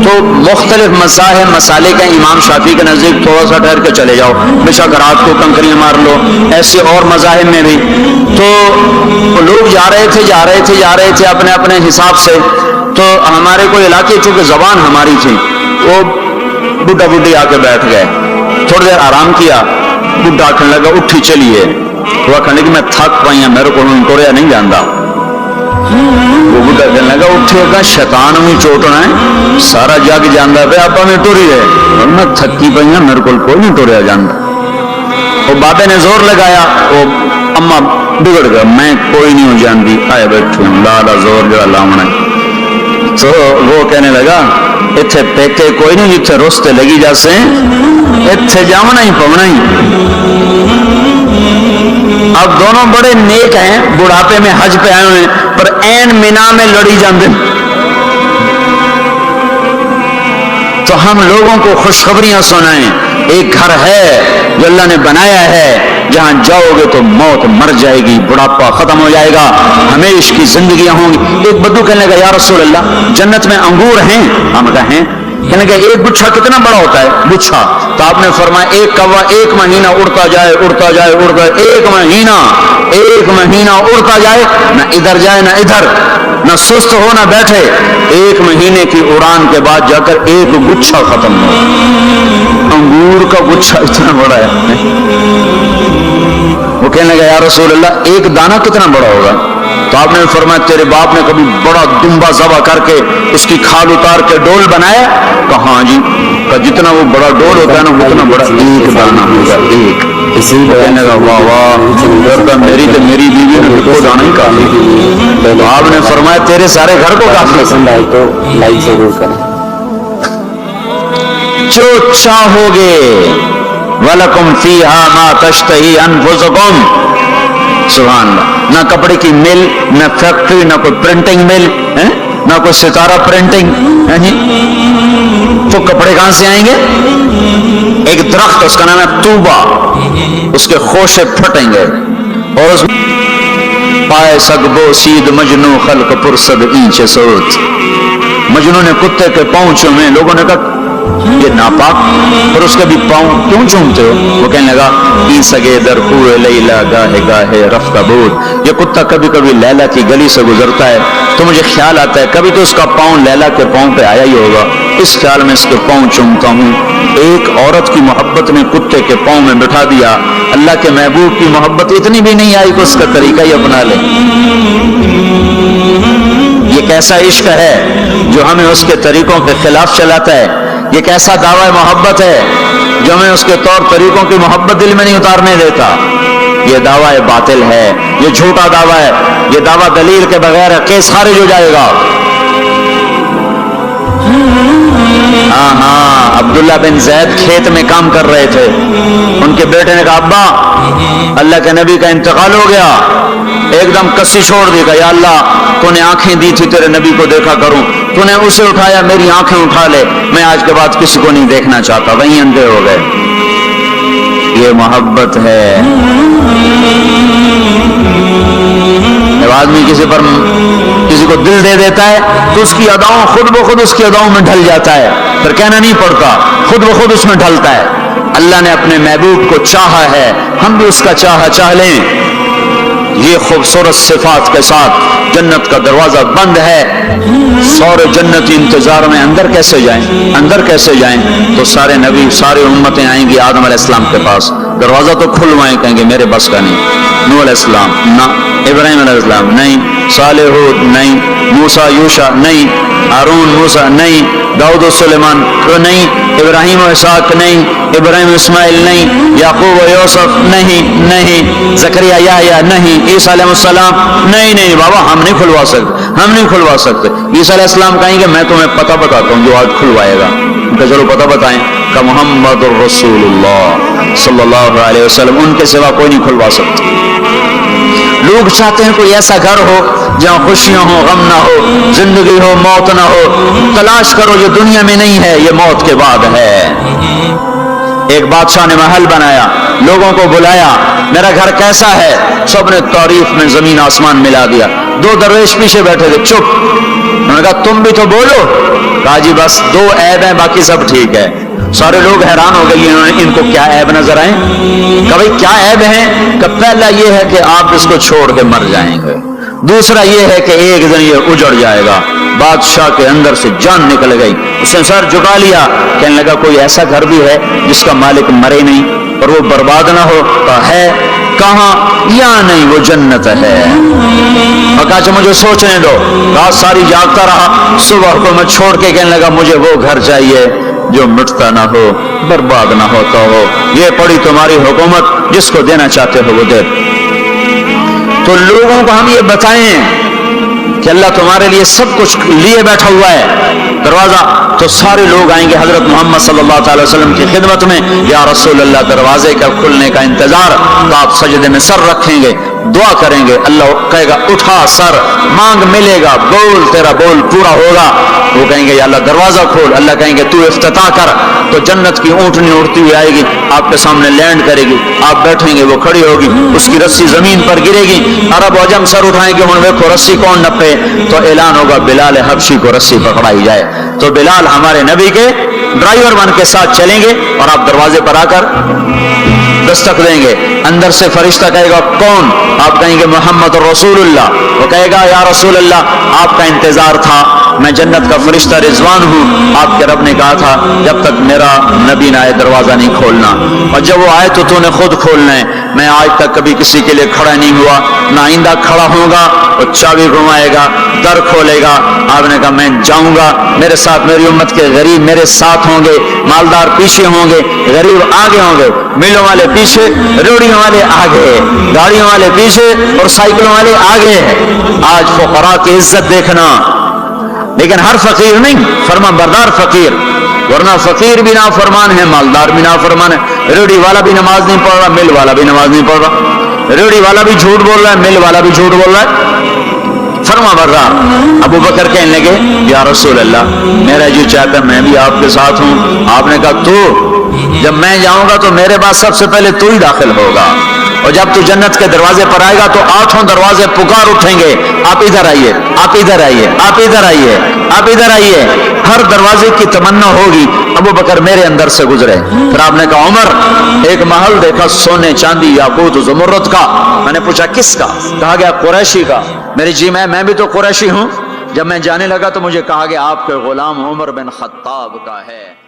Speaker 1: تو مختلف مسالے کے امام شافعی کے نزدیک تھوڑا سا ٹھہر کے چلے جاؤ، بے شک رات کو کنکریاں مار لو، ایسے اور مذاہب میں بھی۔ تو لوگ جا رہے تھے اپنے اپنے حساب سے، تو ہمارے کوئی علاقے چونکہ زبان ہماری تھی، وہ بڈھا بڈھی آ کے بیٹھ گئے، تھوڑی دیر آرام کیا، بڈھا آخر لگا اٹھی چلیے، وہ آخر لگا میں تھک پائی ہوں، میرے کو ٹوریا نہیں جانا۔ وہ بڈھا کہنے لگا اٹھے گا شیطان بھی چوٹنا ہے، سارا جگ جانا پہ آپ میں ٹوری رہے، میں تھکی پئی ہوں، میرے کو کوئی نہیں ٹوریا جانا۔ وہ بابے نے زور لگایا، وہ اما بگڑ گیا، میں کوئی نہیں ہو جانتی، آئے بیٹھے ہوں لالا زور جڑا لاؤنا ہے۔ تو وہ کہنے لگا اتھے پیکے کوئی نہیں، جتھے رستے لگی جاسے اتھے جاؤنا ہی پونا ہی۔ اب دونوں بڑے نیک ہیں، بڑھاپے میں حج پہ آئے ہوئے، پر این مینا میں لڑی جاندے۔ تو ہم لوگوں کو خوشخبریاں سنائیں، ایک گھر ہے جو اللہ نے بنایا ہے، جہاں جاؤ گے تو موت مر جائے گی، بڑھاپا ختم ہو جائے گا، ہمیشہ کی زندگیاں ہوں گی۔ ایک بدو کہنے لگا یا رسول اللہ جنت میں انگور ہیں؟ ہم کہیں کہنے لگا ایک گچھا کتنا بڑا ہوتا ہے؟ گچھا؟ تو آپ نے فرمایا ایک کوا 1 مہینہ اڑتا جائے، ایک مہینہ اڑتا جائے، نہ ادھر جائے نہ ادھر، نہ سست ہو نہ بیٹھے، 1 مہینے کی اڑان کے بعد جا کر ایک گچھا ختم ہو۔ انگور کا گچھا اتنا بڑا ہے۔ وہ کہنے لگا یا رسول اللہ ایک دانہ کتنا بڑا ہوگا؟ تو آپ نے فرمایا تیرے باپ نے کبھی بڑا دمبا ذبح کر کے اس کی کھال اتار کے ڈول بنایا؟ کہا جی، کہ جتنا وہ بڑا ڈول ہوتا ہے نا اتنا بڑا ایک دانہ ہوگا، ایک۔ کہنے لگا واہ واہ، میری تو میری بیوی نے کو دانہ ہی کافی۔ تو آپ نے فرمایا تیرے سارے گھر کو کافی۔ پسند آئے تو لائک ضرور کریں۔ جو چاہو گے وَلَكُمْ فِيهَا مَا تَشْتَهِي أَنفُسُكُمْ، سبحان اللہ۔ نہ کپڑے کی مل، نہ فیکٹری، نہ کوئی پرنٹنگ مل، نہ کوئی ستارہ پرنٹنگ، تو کپڑے کہاں سے آئیں گے؟ ایک درخت اس کا نام ہے توبہ، اس کے خوشے پھٹیں گے، اور اس پائے سگبو سید مجنو خلق پرسد اینچ سوت۔ مجنو نے کتے کے پاؤں چومے، لوگوں نے کہا یہ ناپاک، اور اس کے بھی پاؤں کیوں چومتے ہو؟ وہ کہنے لگا ای سگے در کوئے لیلا گاہے گاہے رفتہ بود، یہ کتا کبھی کبھی لیلا کی گلی سے گزرتا ہے تو مجھے خیال آتا ہے کبھی تو اس کا پاؤں لیلا کے پاؤں پہ آیا ہی ہوگا، اس خیال میں اس کے پاؤں چومتا ہوں۔ ایک عورت کی محبت نے کتے کے پاؤں میں بٹھا دیا، اللہ کے محبوب کی محبت اتنی بھی نہیں آئی کہ اس کا طریقہ ہی اپنا لے۔ یہ کیسا عشق ہے جو ہمیں اس کے طریقوں کے خلاف چلاتا ہے؟ یہ کیسا دعویٰ محبت ہے جو ہمیں اس کے طور طریقوں کی محبت دل میں نہیں اتارنے دیتا؟ یہ دعویٰ باطل ہے، یہ جھوٹا دعویٰ ہے، یہ دعویٰ دلیل کے بغیر کیس خارج ہو جائے گا۔ ہاں عبداللہ بن زید کھیت میں کام کر رہے تھے، ان کے بیٹے نے کہا ابا اللہ کے نبی کا انتقال ہو گیا، ایک دم کسی چھوڑ دی، کہا یا اللہ تو نے آنکھیں دی تھی تیرے نبی کو دیکھا کروں، تو نے اسے اٹھایا، میری آنکھیں اٹھا لے، میں آج کے بعد کسی کو نہیں دیکھنا چاہتا، وہیں اندھے ہو گئے۔ یہ محبت ہے۔ جب آدمی کسی کو دل دے دیتا ہے تو اس کی اداؤں خود بخود اس کی اداؤں میں ڈھل جاتا ہے، پھر کہنا نہیں پڑتا، خود بخود اس میں ڈھلتا ہے۔ اللہ نے اپنے محبوب کو چاہا ہے، ہم بھی اس کا چاہ لیں۔ یہ خوبصورت صفات کے ساتھ جنت کا دروازہ بند ہے، سارے جنتی انتظار میں اندر کیسے جائیں؟ تو سارے نبی، سارے امتیں آئیں گی آدم علیہ السلام کے پاس، دروازہ تو کھلوائیں، کہیں گے میرے بس کا نہیں۔ نوح علیہ السلام نہ، ابراہیم علیہ السلام نہیں، صالح ہود نہیں، موسیٰ یوشع نہیں، ہارون موسیٰ نہیں، داؤد و سلیمان نہیں، ابراہیم و اسحاق نہیں، ابراہیم و اسماعیل نہیں، یعقوب و یوسف نہیں، زکریا یحییٰ نہیں، عیسیٰ علیہ السلام نہیں بابا ہم نہیں کھلوا سکتے۔ عیسیٰ علیہ السلام کہیں گے میں تمہیں پتہ بتاتا ہوں جو آج کھلوائے گا۔ کہ چلو پتہ بتائیں۔ کہ محمد رسولullah صلی اللہ علیہ وسلم، ان کے سوا کوئی نہیں کھلوا سکتا۔ لوگ چاہتے ہیں کوئی ایسا گھر ہو جہاں خوشیاں ہو، غم نہ ہو، زندگی ہو، موت نہ ہو۔ تلاش کرو جو دنیا میں نہیں ہے، یہ موت کے بعد ہے۔ ایک بادشاہ نے محل بنایا، لوگوں کو بلایا، میرا گھر کیسا ہے؟ سب نے تعریف میں زمین آسمان ملا دیا۔ دو درویش پیچھے بیٹھے تھے، چپ۔ انہوں نے کہا تم بھی تو بولو۔ کہا جی بس دو عیب ہیں، باقی سب ٹھیک ہے۔ سارے لوگ حیران ہو گئے، ان کو کیا عیب نظر آئے؟ کہ بھائی کیا عیب ہے؟ کہ پہلا یہ ہے کہ آپ اس کو چھوڑ کے مر جائیں گے، دوسرا یہ ہے کہ ایک دن یہ اجڑ جائے گا۔ بادشاہ کے اندر سے جان نکل گئی، اس نے سر جھکا لیا، کہنے لگا کوئی ایسا گھر بھی ہے جس کا مالک مرے نہیں اور وہ برباد نہ ہو؟ کہا ہے۔ کہاں؟ یا نہیں، وہ جنت ہے۔ اور کہا مجھے سوچنے دو۔ رات ساری جاگتا رہا، صبح کو میں چھوڑ کے کہنے لگا مجھے وہ گھر چاہیے جو مٹتا نہ ہو، برباد نہ ہوتا ہو۔ یہ پڑی تمہاری حکومت، جس کو دینا چاہتے ہو وہ دے۔ تو لوگوں کو ہم یہ بتائیں کہ اللہ تمہارے لیے سب کچھ لیے بیٹھا ہوا ہے، دروازہ تو سارے لوگ آئیں گے حضرت محمد صلی اللہ تعالی وسلم کی خدمت میں، یا رسول اللہ، دروازے کا کھلنے کا انتظار۔ تو آپ سجدے میں سر رکھیں گے، دعا کریں گے، اللہ کہے گا اٹھا سر، مانگ ملے گا، بول تیرا بول پورا ہوگا۔ وہ کہیں گے یا اللہ دروازہ کھول، اللہ کہیں گے تو افتتاح کر۔ تو جنت کی اونٹنی اڑتی ہوئی آئے گی، آپ کے سامنے لینڈ کرے گی، آپ بیٹھیں گے، وہ کھڑی ہوگی، اس کی رسی زمین پر گرے گی، عرب و عجم سر اٹھائیں گے، ہن دیکھو رسی کون نپے؟ تو اعلان ہوگا بلال حبشی کو رسی پکڑائی جائے۔ تو بلال ہمارے نبی کے ڈرائیور بن کے ساتھ چلیں گے اور آپ دروازے پر آ کر دستک دیں گے، اندر سے فرشتہ کہے گا کون؟ آپ کہیں گے محمد رسول اللہ۔ وہ کہے گا یا رسول اللہ آپ کا انتظار تھا، میں جنت کا فرشتہ رضوان ہوں، آپ کے رب نے کہا تھا جب تک میرا نبی نہ آئے دروازہ نہیں کھولنا، اور جب وہ آئے تو نے خود کھولنا ہے۔ میں آج تک کبھی کسی کے لیے کھڑا نہیں ہوا، نہ آئندہ کھڑا ہوگا۔ وہ چابی گھمائے گا، در کھولے گا، آپ نے کہا میں جاؤں گا، میرے ساتھ میری امت کے غریب میرے ساتھ ہوں گے، مالدار پیچھے ہوں گے، غریب آگے ہوں گے، ملوں والے پیچھے، روڑیوں والے آگے، گاڑیوں والے پیچھے اور سائیکلوں والے آگے۔ آج فقراء کی عزت دیکھنا، لیکن ہر فقیر نہیں، فرما بردار فقیر، ورنہ فقیر بھی نافرمان ہے، مالدار بھی نافرمان ہے۔ ریڑھی والا بھی نماز نہیں پڑھ رہا، مل والا بھی نماز نہیں پڑھ رہا، ریڑھی والا بھی جھوٹ بول رہا ہے، مل والا بھی جھوٹ بول رہا ہے۔ فرما بردار ابو بکر کہنے لگے یا رسول اللہ میرا جی چاہتا میں بھی آپ کے ساتھ ہوں۔ آپ نے کہا تو جب میں جاؤں گا تو میرے بعد سب سے پہلے تو ہی داخل ہوگا، اور جب تو جنت کے دروازے پر آئے گا تو 8 دروازے پکار اٹھیں گے، آپ ادھر آئیے، آپ ادھر آئیے، آپ ادھر آئیے، آپ ادھر آئیے۔ ہر دروازے کی تمنا ہوگی ابو بکر میرے اندر سے گزرے۔ پھر آپ نے کہا عمر ایک محل دیکھا سونے چاندی یاقوت زمرد کا۔ میں نے پوچھا کس کا؟ کہا گیا قریشی کا۔ میری جی میں بھی تو قریشی ہوں۔ جب میں جانے لگا تو مجھے کہا گیا آپ کے غلام عمر بن خطاب کا ہے۔